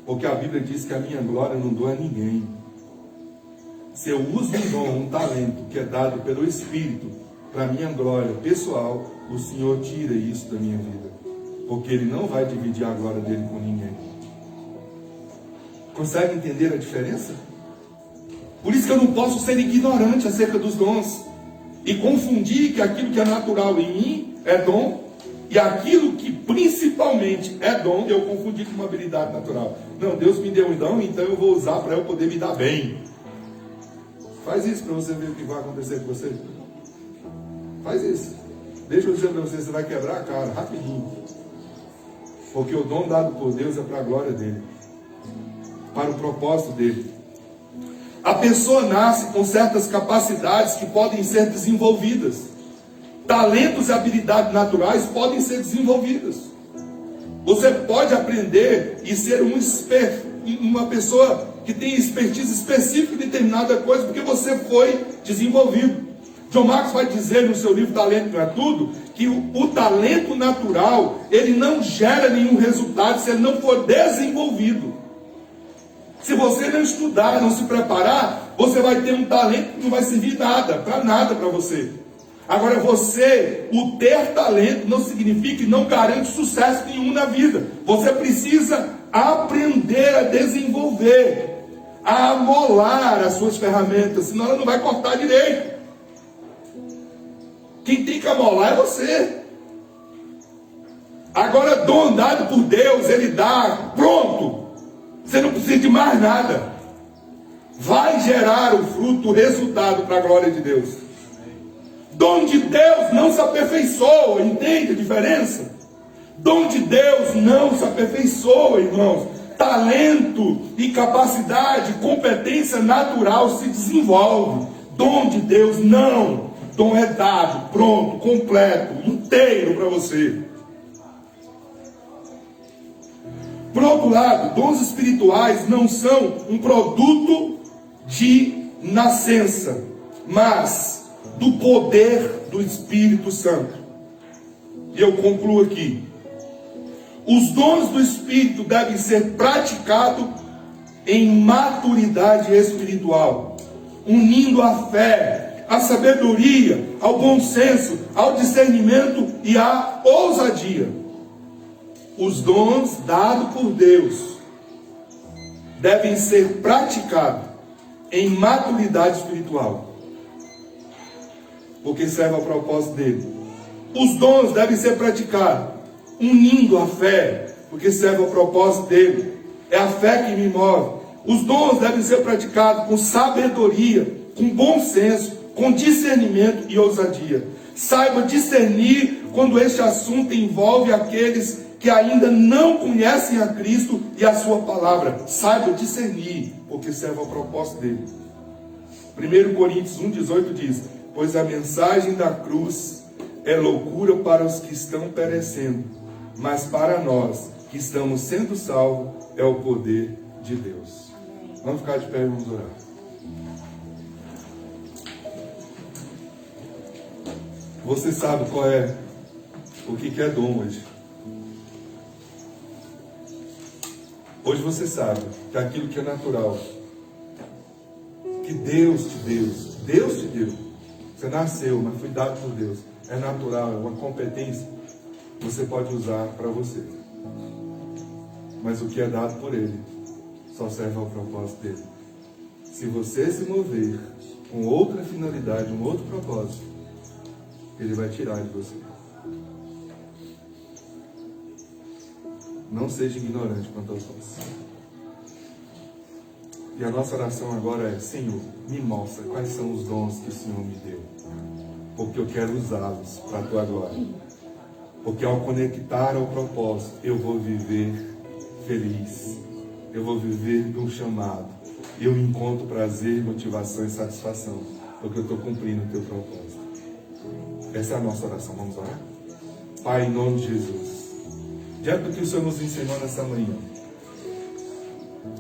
Porque a Bíblia diz que a minha glória eu não dou a ninguém. Se eu uso um dom, um talento que é dado pelo Espírito para minha glória pessoal, o Senhor tira isso da minha vida. Porque Ele não vai dividir a glória dele com ninguém. Consegue entender a diferença? Por isso que eu não posso ser ignorante acerca dos dons. e confundir que aquilo que é natural em mim é dom, e aquilo que principalmente é dom, eu confundi com uma habilidade natural. Não, Deus me deu um dom, então eu vou usar para eu poder me dar bem. Faz isso para você ver o que vai acontecer com você. Faz isso. Deixa eu dizer para você, você vai quebrar a cara rapidinho. Porque o dom dado por Deus é para a glória dele, para o propósito dele. A pessoa nasce com certas capacidades que podem ser desenvolvidas. Talentos e habilidades naturais podem ser desenvolvidas. Você pode aprender e ser uma pessoa que tem expertise específica em determinada coisa, porque você foi desenvolvido. John Marcos vai dizer no seu livro Talento Não É Tudo, que o talento natural, ele não gera nenhum resultado se ele não for desenvolvido. Se você não estudar, não se preparar, você vai ter um talento que não vai servir nada para você. Agora você, o ter talento não significa e não garante sucesso nenhum na vida. Você precisa aprender a desenvolver, a amolar as suas ferramentas, senão ela não vai cortar direito. Quem tem que amolar é você. Agora, dom dado por Deus, Ele dá, pronto. Você não precisa de mais nada. Vai gerar o fruto, o resultado para a glória de Deus. Dom de Deus não se aperfeiçoa, entende a diferença? Dom de Deus não se aperfeiçoa, irmãos. Talento e capacidade, competência natural se desenvolve. Dom de Deus não. Dom é dado, pronto, completo, inteiro para você. Por outro lado, dons espirituais não são um produto de nascença, mas do poder do Espírito Santo. E eu concluo aqui. Os dons do Espírito devem ser praticados em maturidade espiritual, unindo a fé, a sabedoria, ao bom senso, ao discernimento e à ousadia. Os dons dados por Deus devem ser praticados em maturidade espiritual, porque serve ao propósito dele. Os dons devem ser praticados unindo a fé, porque serve ao propósito dele. É a fé que me move. Os dons devem ser praticados com sabedoria, com bom senso, com discernimento e ousadia. Saiba discernir quando este assunto envolve aqueles que ainda não conhecem a Cristo e a sua palavra. Saiba discernir, porque serve ao propósito dele. 1 Coríntios 1,18 diz: pois a mensagem da cruz é loucura para os que estão perecendo, mas para nós que estamos sendo salvos é o poder de Deus. Vamos ficar de pé e vamos orar. Você sabe qual é o que é dom hoje? Hoje você sabe que aquilo que é natural, que Deus te deu, você nasceu, mas foi dado por Deus, é natural, é uma competência, você pode usar para você. Mas o que é dado por Ele só serve ao propósito dele. Se você se mover com outra finalidade, um outro propósito, Ele vai tirar de você. Não seja ignorante quanto aos dons. E a nossa oração agora é: Senhor, me mostra quais são os dons que o Senhor me deu, porque eu quero usá-los para a Tua glória. Porque ao conectar ao propósito, eu vou viver feliz, eu vou viver do chamado, eu encontro prazer, motivação e satisfação, porque eu estou cumprindo o Teu propósito. Essa é a nossa oração. Vamos orar? Pai, em nome de Jesus, diante do que o Senhor nos ensinou nessa manhã,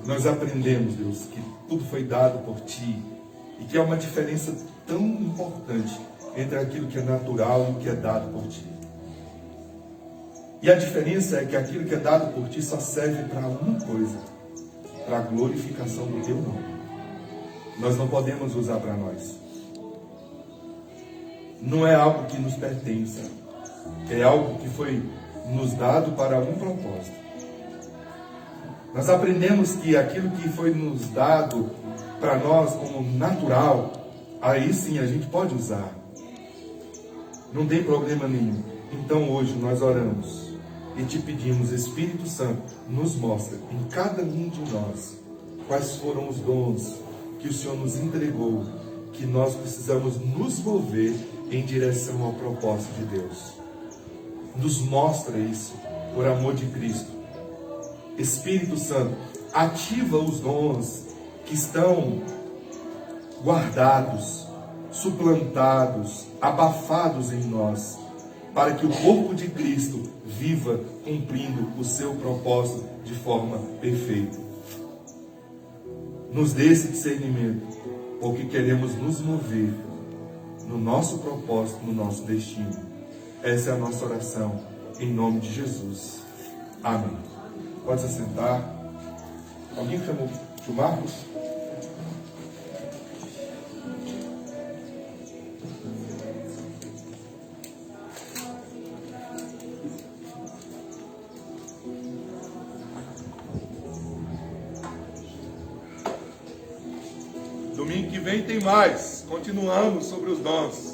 nós aprendemos, Deus, que tudo foi dado por Ti e que há uma diferença tão importante entre aquilo que é natural e o que é dado por Ti. E a diferença é que aquilo que é dado por Ti só serve para uma coisa: para a glorificação do Teu nome. Nós não podemos usar para nós. Não é algo que nos pertence, é algo que foi nos dado para um propósito. Nós aprendemos que aquilo que foi nos dado para nós como natural, aí sim a gente pode usar. Não tem problema nenhum. Então hoje nós oramos e te pedimos, Espírito Santo, nos mostra em cada um de nós quais foram os dons que o Senhor nos entregou, que nós precisamos nos mover em direção ao propósito de Deus. Nos mostra isso, por amor de Cristo. Espírito Santo, ativa os dons que estão guardados, suplantados, abafados em nós, para que o corpo de Cristo viva cumprindo o seu propósito de forma perfeita. Nos dê esse discernimento, porque queremos nos mover no nosso propósito, no nosso destino. Essa é a nossa oração, em nome de Jesus. Amém. Pode se sentar. Alguém chamou o tio Marcos? Domingo que vem tem mais. Continuamos sobre os dons.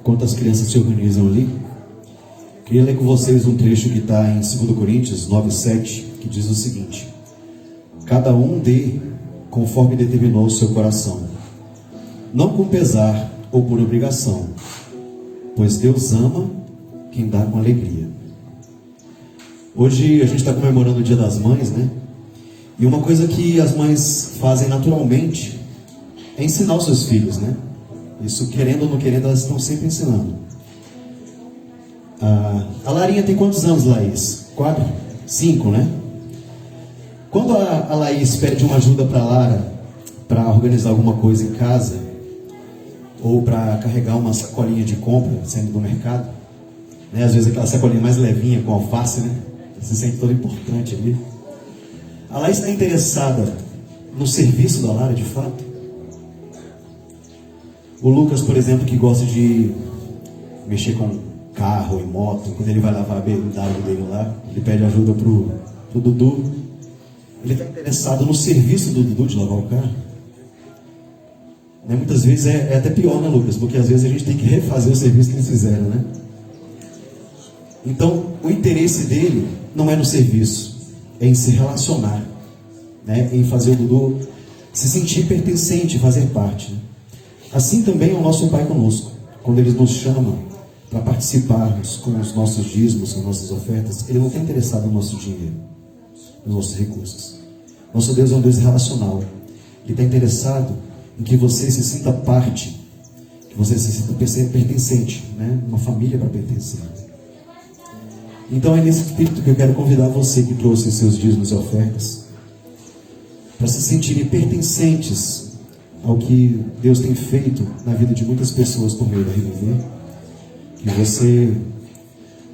Enquanto as crianças se organizam ali, queria ler com vocês um trecho que está em 2 Coríntios 9:7, que diz o seguinte: cada um dê conforme determinou o seu coração, não com pesar ou por obrigação, pois Deus ama quem dá com alegria. Hoje a gente está comemorando o Dia das Mães, né? E uma coisa que as mães fazem naturalmente é ensinar os seus filhos, né? Isso, querendo ou não querendo, elas estão sempre ensinando. A Larinha tem quantos anos, Laís? 4? 5, né? Quando a Laís pede uma ajuda para a Lara para organizar alguma coisa em casa, ou para carregar uma sacolinha de compra saindo do mercado, né? Às vezes aquela sacolinha mais levinha com alface, né? Você se sente todo importante ali. A Laís está interessada no serviço da Lara de fato? O Lucas, por exemplo, que gosta de mexer com carro e moto, quando ele vai lavar a BMW dele lá, ele pede ajuda pro Dudu. Ele está interessado no serviço do Dudu de lavar o carro. Né? Muitas vezes é até pior, né, Lucas? Porque às vezes a gente tem que refazer o serviço que eles fizeram, né? Então, o interesse dele não é no serviço, é em se relacionar, né? Em fazer o Dudu se sentir pertencente, fazer parte, né? Assim também é o nosso Pai conosco. Quando Ele nos chama para participarmos com os nossos dízimos, com as nossas ofertas, Ele não está interessado no nosso dinheiro, nos nossos recursos. Nosso Deus é um Deus relacional. Ele está interessado em que você se sinta parte, que você se sinta pertencente, né? Uma família para pertencer. Então é nesse espírito que eu quero convidar você que trouxe os seus dízimos e ofertas, para se sentirem pertencentes ao que Deus tem feito na vida de muitas pessoas por meio da Reviver. Que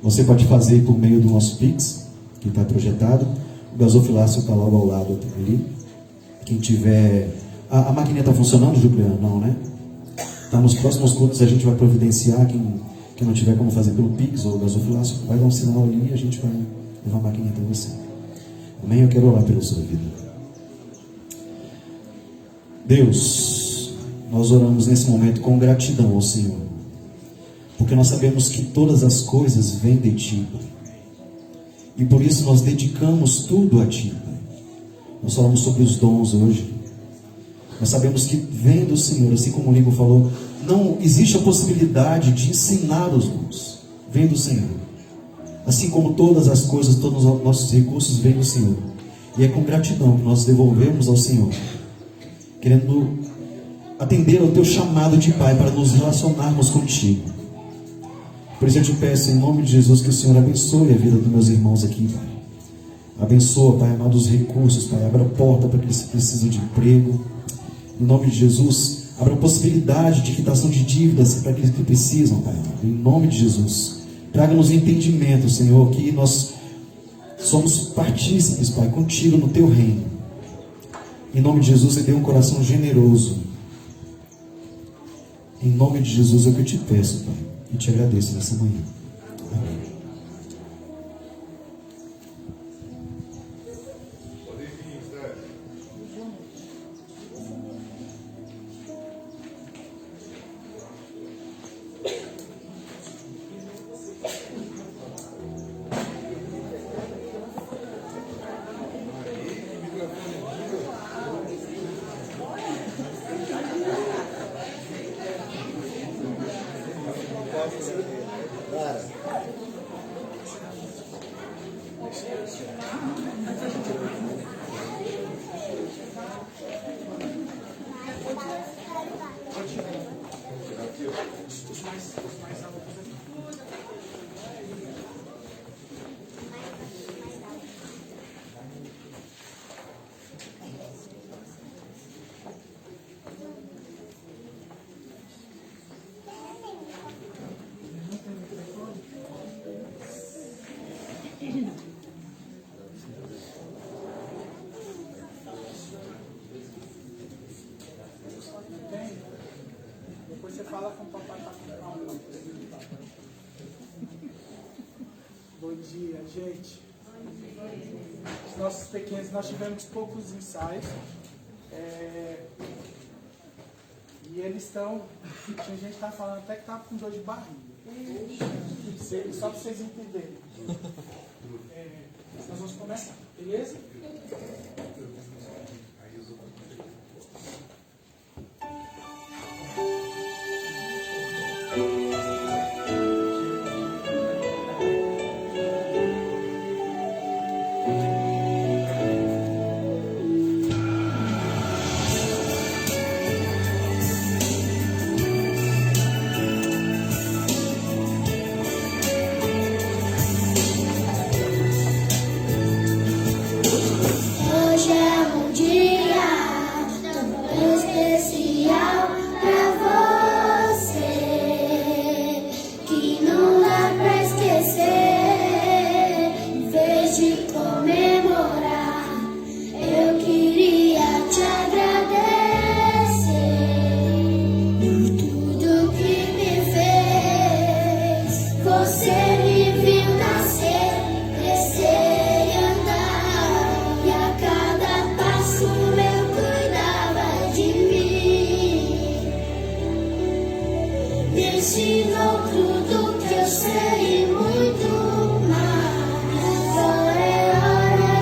você pode fazer por meio do nosso Pix, que está projetado. O gasofilácio está logo ao lado ali. Quem tiver... A máquina está funcionando, Juliano? Não, né? Tá, nos próximos cultos a gente vai providenciar. Quem não tiver como fazer pelo Pix ou gasofilácio, vai dar um sinal ali e a gente vai levar a máquina até você. Amém? Eu quero orar pela sua vida. Deus, nós oramos nesse momento com gratidão ao Senhor, porque nós sabemos que todas as coisas vêm de Ti, e por isso nós dedicamos tudo a Ti. Nós falamos sobre os dons hoje. Nós sabemos que vem do Senhor, assim como o Ligo falou, não existe a possibilidade de ensinar os dons, vem do Senhor. Assim como todas as coisas, todos os nossos recursos vêm do Senhor, e é com gratidão que nós devolvemos ao Senhor, querendo atender ao Teu chamado de Pai para nos relacionarmos contigo. Por isso eu te peço, em nome de Jesus, que o Senhor abençoe a vida dos meus irmãos aqui, Pai. Abençoa, Pai amado, os recursos, Pai. Abra a porta para aqueles que precisam de emprego. Em nome de Jesus, abra a possibilidade de quitação de dívidas para aqueles que precisam, Pai amado. Em nome de Jesus, traga-nos entendimento, Senhor, que nós somos partícipes, Pai, contigo no Teu reino. Em nome de Jesus, dê um coração generoso. Em nome de Jesus é o que eu te peço, Pai, e te agradeço nessa manhã. Amém. Depois você fala com o papai para comprar um. Bom dia, gente. Os nossos pequenos, nós tivemos poucos ensaios. E eles estão. Tinha gente que está falando até que estava com dor de barriga. Só para vocês entenderem. Nós vamos começar, beleza? Tudo que eu sei e muito mais. Agora é hora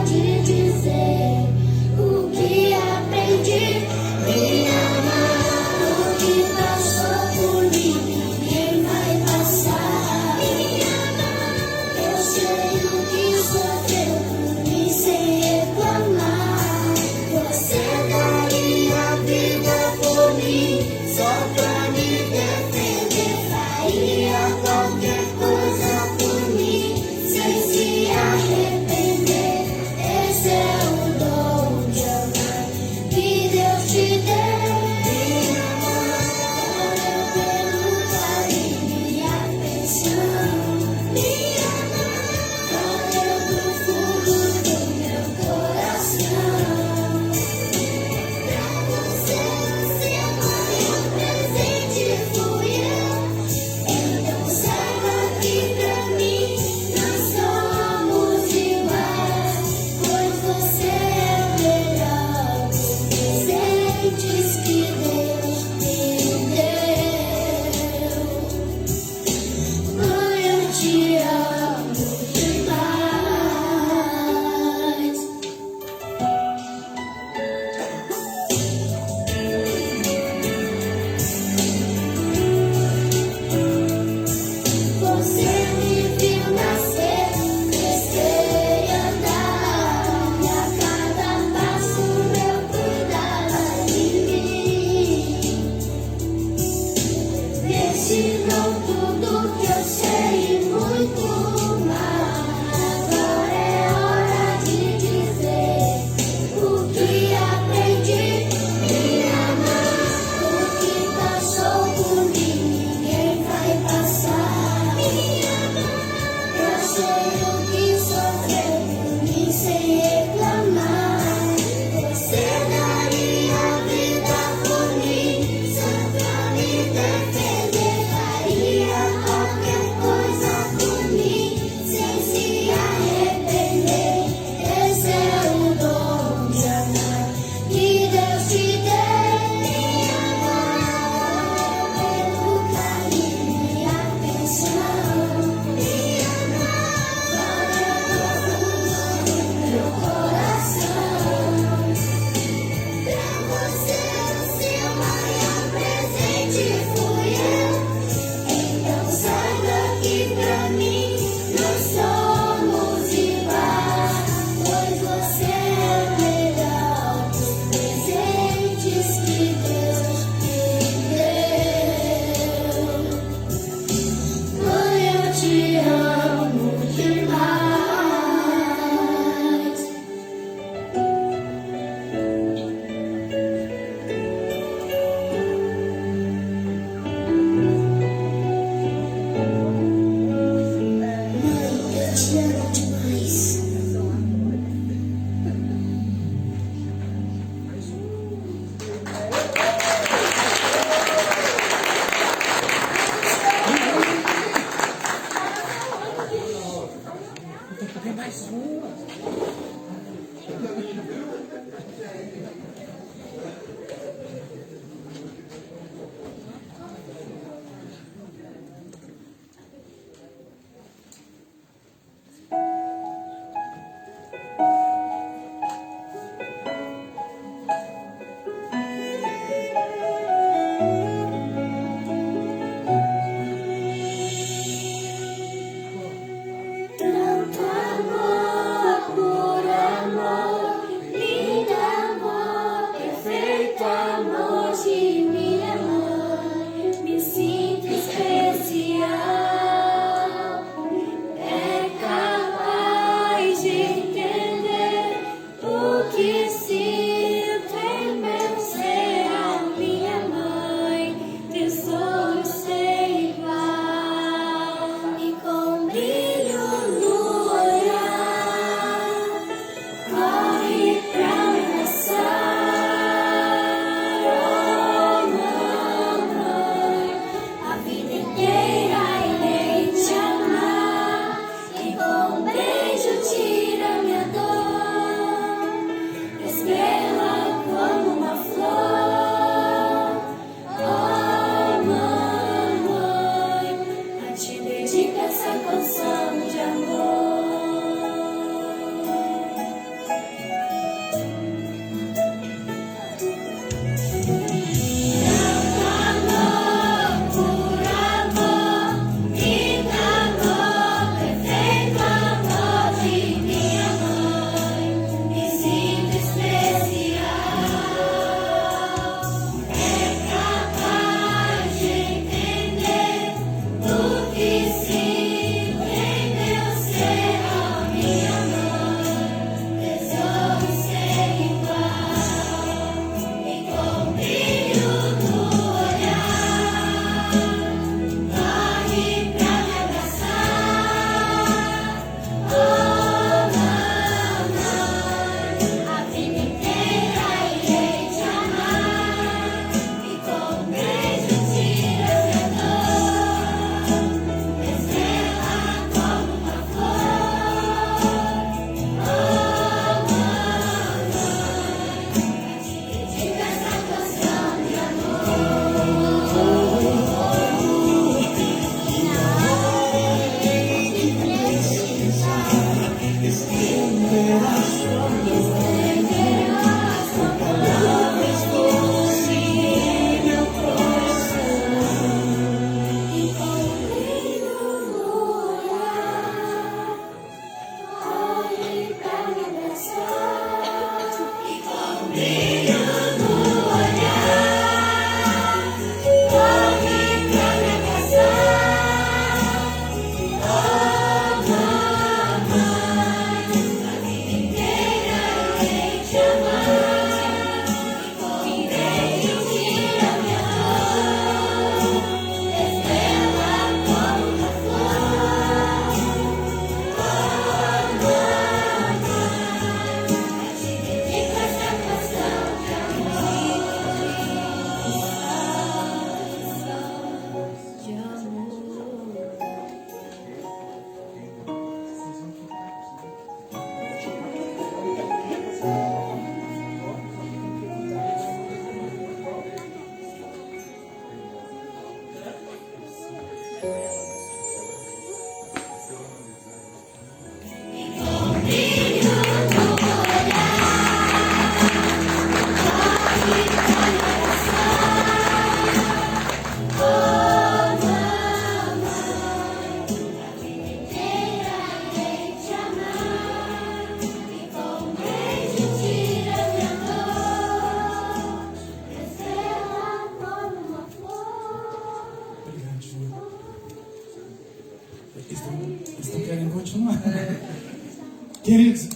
Queridos,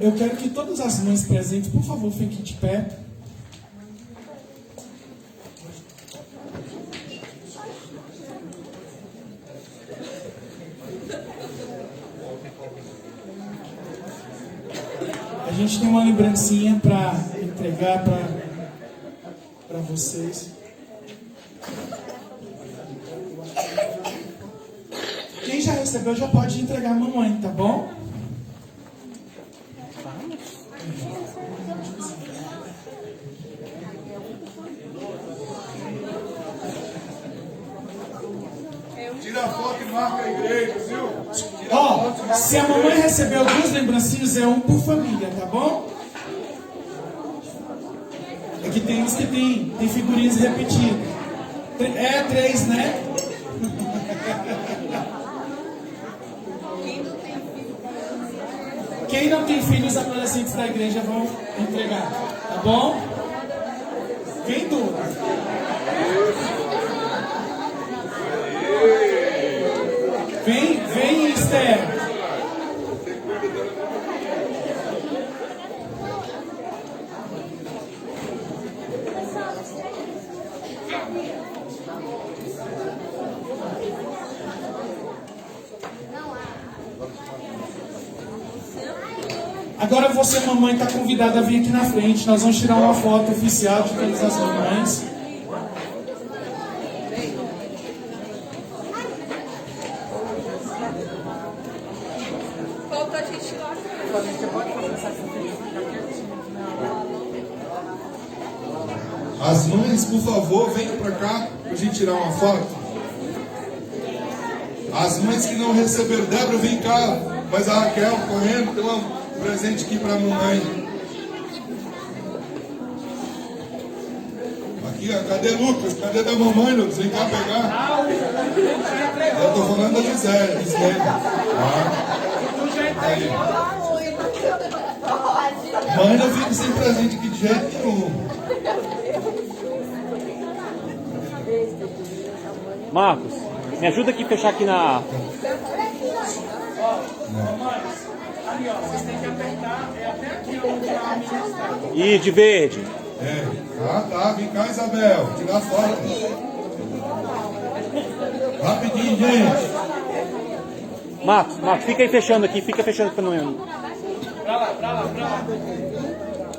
eu quero que todas as mães presentes, por favor, fiquem de pé. A gente tem uma lembrancinha para entregar para vocês. Quem já recebeu já pode entregar a mamãe, tá bom? Tira a foto e marca a igreja, viu? Ó, se a mamãe recebeu 2 lembrancinhos, é um por família, tá bom? É que tem uns que tem figurinhas repetidas. É 3, né? Quem não tem filhos, adolescentes da igreja vão entregar, tá bom? Vem tudo. Vem, Esther. Agora você, mamãe, está convidada a vir aqui na frente. Nós vamos tirar uma foto oficial de todas as mamães. Falta a gente lá. As mães, por favor, venham para cá para a gente tirar uma foto. As mães que não receberam, Débora, vem cá. Mas a Raquel correndo, tem um presente aqui para a mamãe. Aqui, ó, cadê Lucas? Cadê da mamãe, Lucas? Vem cá pegar. Eu estou falando da Gisele. Aí. Mãe não fica sem presente aqui de jeito nenhum. Marcos, me ajuda aqui a fechar aqui na... Ali, ó, vocês têm que apertar, é até aqui onde a menina está. E de verde. Tá, vem cá, Isabel, tirar foto. Rapidinho, gente. Marcos, fica aí fechando aqui, fica fechando pra não... Pra lá.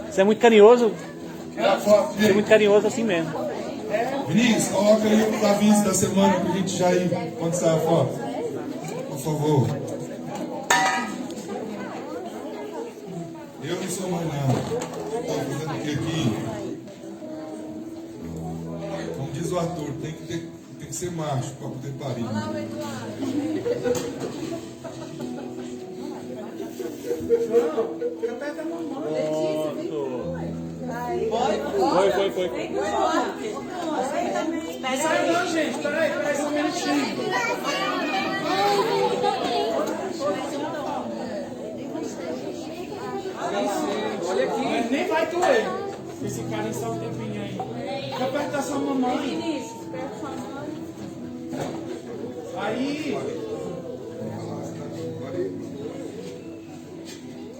Você é muito carinhoso, Tira a foto, você é gente. muito carinhoso assim mesmo. Vinícius, coloca aí os avisos da semana pra gente já ir quando sair a foto. Por favor. Eu não sou mais nada. Estou fazendo o que aqui? Como diz o ator, tem que ser macho para poder parir. Aperta a mamãe. Foi. Sai não, gente, peraí só um minutinho. Olha aqui. Nem vai doer. Esse cara é só um tempinho aí. Deixa eu apertar sua mamãe. Aí.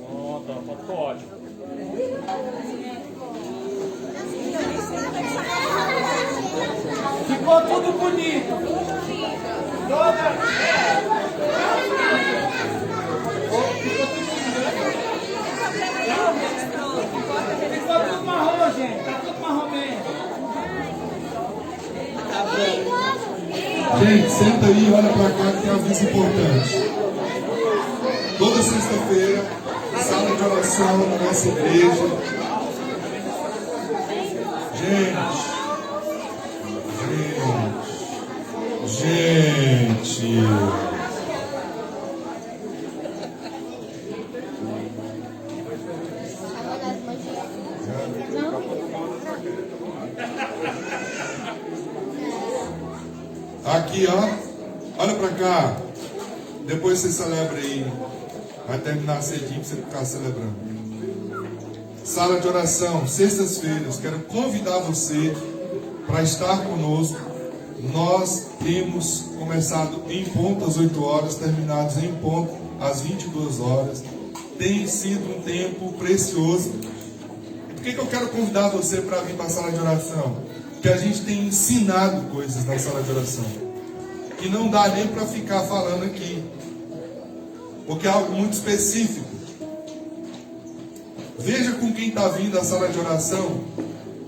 Pronto, a foto ficou ótima. Ficou tudo bonito. Toda. Ficou tudo marrom, gente. Tá tudo marrom mesmo. Gente, senta aí e olha pra cá que tem um aviso importante. Toda sexta-feira, sala de oração na nossa igreja. Gente. Aqui, ó. Olha pra cá. Depois você celebra aí. Vai terminar cedinho pra você ficar celebrando. Sala de oração, sextas-feiras. Quero convidar você para estar conosco. Nós temos começado em ponto às 8 horas, terminados em ponto às 22 horas. Tem sido um tempo precioso. Por que eu quero convidar você para vir para a sala de oração? Porque a gente tem ensinado coisas na sala de oração que não dá nem para ficar falando aqui, porque é algo muito específico. Veja com quem está vindo à sala de oração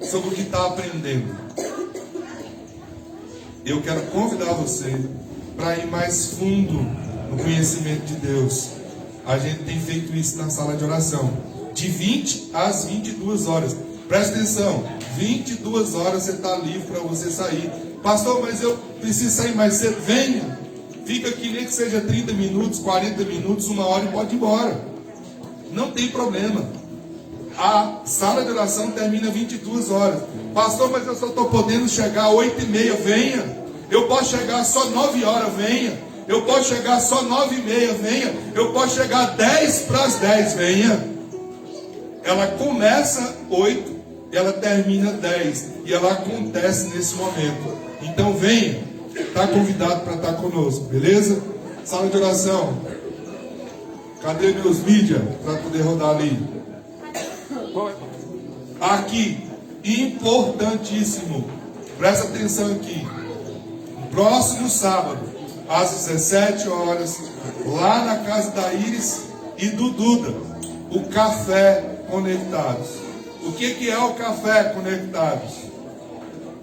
sobre o que está aprendendo. Eu quero convidar você para ir mais fundo no conhecimento de Deus. A gente tem feito isso na sala de oração, de 20 às 22 horas. Presta atenção, 22 horas você está livre para você sair. Pastor, mas eu preciso sair mais cedo. Venha, fica aqui nem que seja 30 minutos, 40 minutos, 1 hora e pode ir embora. Não tem problema. A sala de oração termina 22 horas. Pastor, mas eu só estou podendo chegar às 8h30, venha. Eu posso chegar só 9 horas, venha. Eu posso chegar só 9h30, venha. Eu posso chegar 10:10, venha. Ela começa 8, ela termina 10. E ela acontece nesse momento. Então venha. Está convidado para estar conosco, beleza? Sala de oração. Cadê meus mídias para poder rodar ali? Aqui, importantíssimo. Presta atenção aqui. Próximo sábado, às 17 horas, lá na casa da Iris e do Duda, o Café Conectados. O que é o Café Conectados?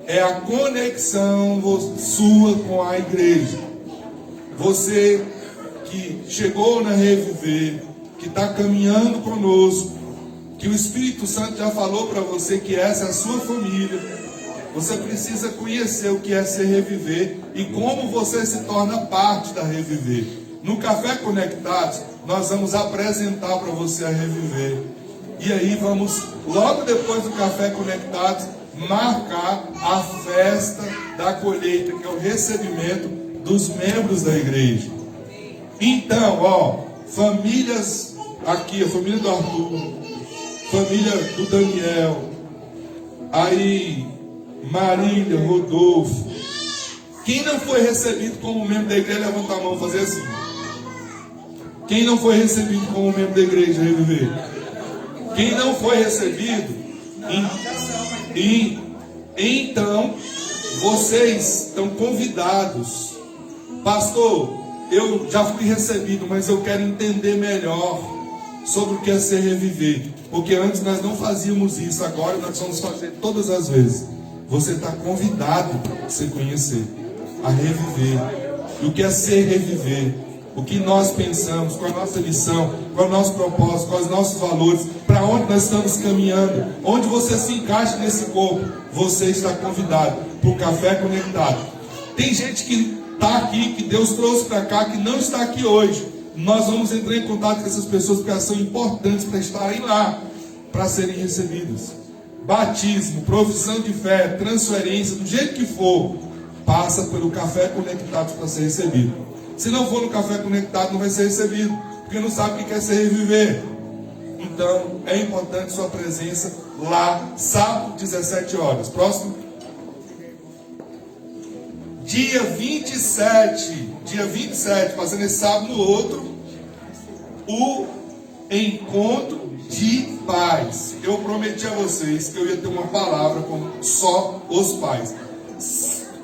É a conexão sua com a igreja. Você que chegou na Reviver, que está caminhando conosco, que o Espírito Santo já falou para você que essa é a sua família. Você precisa conhecer o que é ser Reviver e como você se torna parte da Reviver. No Café Conectados, nós vamos apresentar para você a Reviver. E aí vamos, logo depois do Café Conectados, marcar a festa da colheita, que é o recebimento dos membros da igreja. Então, ó, famílias aqui, a família do Arthur, família do Daniel, aí Marília, Rodolfo. Quem não foi recebido como membro da igreja, levanta a mão, fazer assim. Quem não foi recebido como membro da igreja, Reviver? Quem não foi recebido, então vocês estão convidados. Pastor, eu já fui recebido, mas eu quero entender melhor sobre o que é ser Reviver. Porque antes nós não fazíamos isso, agora nós vamos fazer todas as vezes. Você está convidado para você conhecer a Reviver. E o que é ser Reviver? O que nós pensamos, qual a nossa missão, qual é o nosso propósito, quais os nossos valores, para onde nós estamos caminhando, onde você se encaixa nesse corpo. Você está convidado para o Café Conectado. Tem gente que está aqui, que Deus trouxe para cá, que não está aqui hoje. Nós vamos entrar em contato com essas pessoas, porque elas são importantes para estarem lá, para serem recebidas. Batismo, profissão de fé, transferência, do jeito que for, passa pelo Café Conectado para ser recebido. Se não for no Café Conectado, não vai ser recebido, porque não sabe o que quer ser Reviver. Então, é importante sua presença lá, sábado, 17 horas. Próximo. Dia 27, passando esse sábado no outro, o encontro de pais. Eu prometi a vocês que eu ia ter uma palavra com só os pais.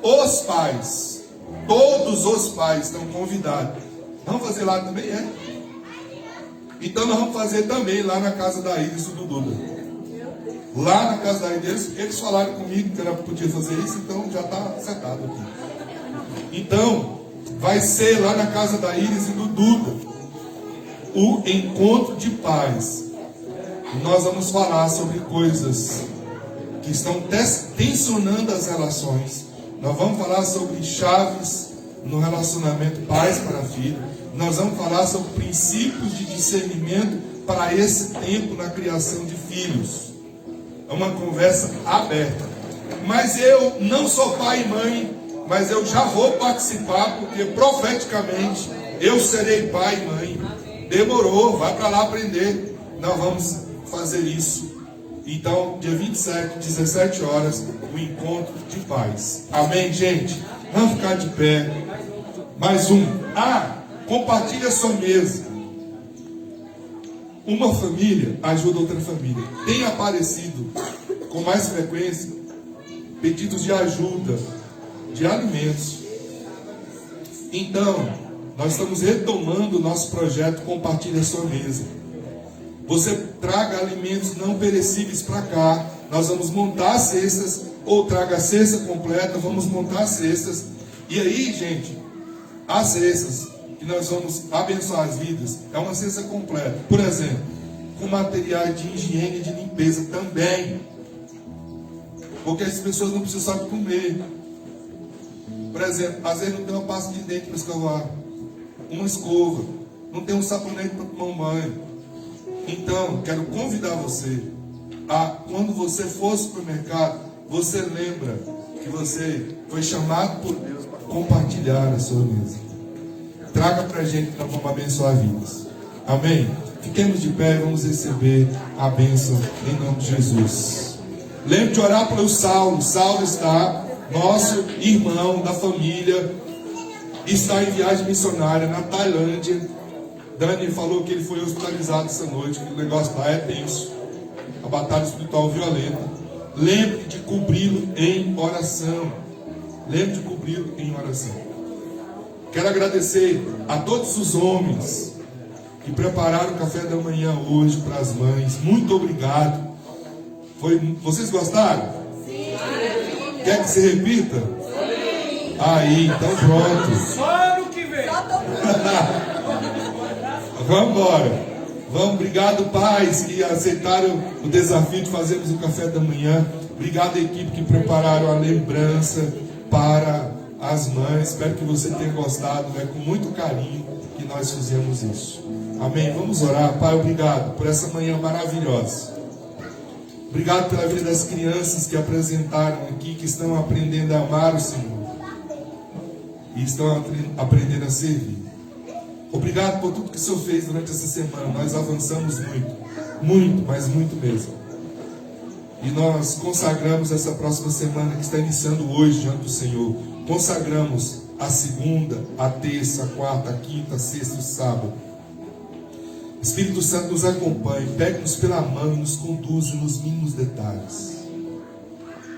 Os pais, todos os pais estão convidados. Vamos fazer lá também, é? Então nós vamos fazer também lá na casa da Iris e do Duda. Lá na casa da Iris, eles falaram comigo que ela podia fazer isso, então já está acertado aqui. Então, vai ser lá na casa da Iris e do Duda o encontro de pais. Nós vamos falar sobre coisas que estão tensionando as relações. Nós vamos falar sobre chaves no relacionamento pais para filho. Nós vamos falar sobre princípios de discernimento para esse tempo na criação de filhos. É uma conversa aberta. Mas eu não sou pai e mãe, mas eu já vou participar, porque profeticamente eu serei pai e mãe. Demorou, vai para lá aprender. Nós vamos fazer isso. Então, dia 27, 17 horas, o encontro de pais. Amém, gente? Vamos ficar de pé. Mais um. Compartilhe a sua mesa. Uma família ajuda outra família. Tem aparecido com mais frequência pedidos de ajuda, de alimentos. Então, nós estamos retomando o nosso projeto Compartilhe a Sua Mesa. Você traga alimentos não perecíveis para cá. Nós vamos montar cestas, ou traga a cesta completa, vamos montar cestas. E aí, gente, as cestas que nós vamos abençoar as vidas é uma cesta completa. Por exemplo, com materiais de higiene e de limpeza também. Porque as pessoas não precisam comer. Por exemplo, às vezes não tem uma pasta de dente para escovar, uma escova, não tem um sabonete para tomar um banho. Então, quero convidar você a, quando você for ao supermercado, você lembra que você foi chamado por Deus para compartilhar a sua mesa. Traga para a gente que nós vamos abençoar vidas. Amém? Fiquemos de pé e vamos receber a bênção em nome de Jesus. Lembre de orar pelo Saulo. Saulo está, nosso irmão da família, está em viagem missionária na Tailândia. Dani falou que ele foi hospitalizado essa noite, que o negócio lá é tenso, a batalha espiritual violenta. Lembre de cobri-lo em oração. Lembre de cobri-lo em oração. Quero agradecer a todos os homens que prepararam o café da manhã hoje para as mães. Muito obrigado. Vocês gostaram? Sim. Quer que se repita? Sim. Aí, então pronto. Só no que vem. Vamos embora. Vamos, obrigado pais que aceitaram o desafio de fazermos o café da manhã. Obrigado à equipe que prepararam a lembrança para as mães. Espero que você tenha gostado. É com muito carinho que nós fizemos isso. Amém? Vamos orar. Pai, obrigado por essa manhã maravilhosa. Obrigado pela vida das crianças que apresentaram aqui, que estão aprendendo a amar o Senhor e estão aprendendo a servir. Obrigado por tudo que o Senhor fez durante essa semana. Nós avançamos muito, mas muito mesmo. E nós consagramos essa próxima semana que está iniciando hoje diante do Senhor. Consagramos a segunda, a terça, a quarta, a quinta, a sexta e o sábado. Espírito Santo nos acompanhe, pegue-nos pela mão e nos conduza nos mínimos detalhes.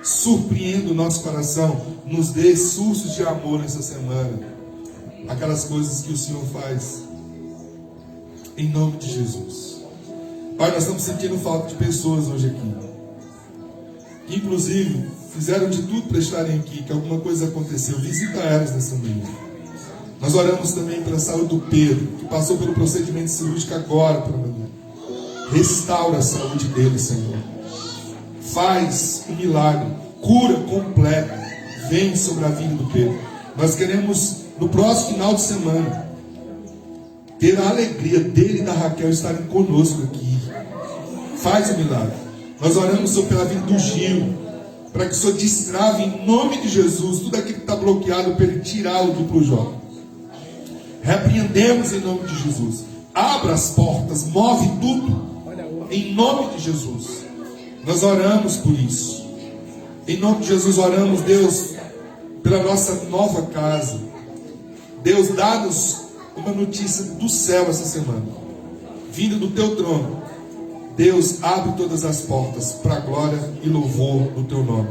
Surpreenda o nosso coração, nos dê surtos de amor nessa semana. Aquelas coisas que o Senhor faz. Em nome de Jesus. Pai, nós estamos sentindo falta de pessoas hoje aqui. Que inclusive fizeram de tudo para estarem aqui, que alguma coisa aconteceu. Visita elas nessa manhã. Nós oramos também pela saúde do Pedro, que passou pelo procedimento cirúrgico agora pela manhã. Restaura a saúde dele, Senhor. Faz um milagre, cura completa, vem sobre a vida do Pedro. Nós queremos, no próximo final de semana, ter a alegria dele e da Raquel estarem conosco aqui. Faz o milagre. Nós oramos, Senhor, pela vida do Gil, para que o Senhor destrave em nome de Jesus tudo aquilo que está bloqueado para ele tirar o duplo J. Repreendemos em nome de Jesus. Abra as portas, move tudo em nome de Jesus. Nós oramos por isso. Em nome de Jesus oramos, Deus, pela nossa nova casa. Deus, dá-nos uma notícia do céu essa semana, vinda do teu trono. Deus, abre todas as portas para a glória e louvor do teu nome.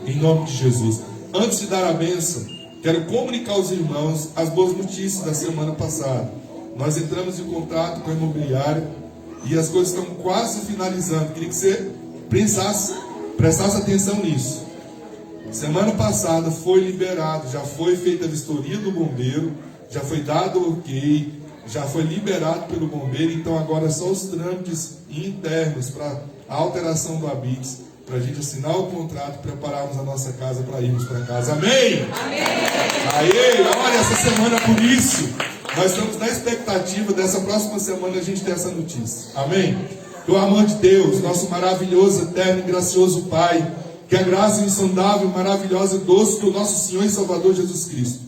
Em nome de Jesus. Antes de dar a bênção, quero comunicar aos irmãos as boas notícias da semana passada. Nós entramos em contato com a imobiliária e as coisas estão quase finalizando. Queria que você prestasse atenção nisso. Semana passada foi liberado, já foi feita a vistoria do bombeiro, já foi dado o ok, já foi liberado pelo bombeiro. Então agora só os trâmites internos para a alteração do habites, para a gente assinar o contrato e prepararmos a nossa casa para irmos para casa. Amém? Amém! Aê, olha, essa semana por isso, nós estamos na expectativa dessa próxima semana a gente ter essa notícia. Amém? Que o amor de Deus, nosso maravilhoso, eterno e gracioso Pai, que a graça insondável, maravilhosa e doce do nosso Senhor e Salvador Jesus Cristo,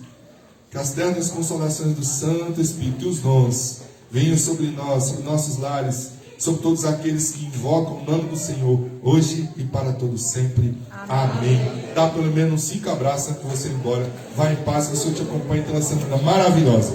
que as ternas consolações do Santo Espírito e os dons venham sobre nós, sobre nossos lares, sobre todos aqueles que invocam o nome do Senhor, hoje e para todos sempre. Amém. Dá pelo menos 5 abraços antes de você ir embora. Vai em paz, que o Senhor te acompanhe pela semana maravilhosa.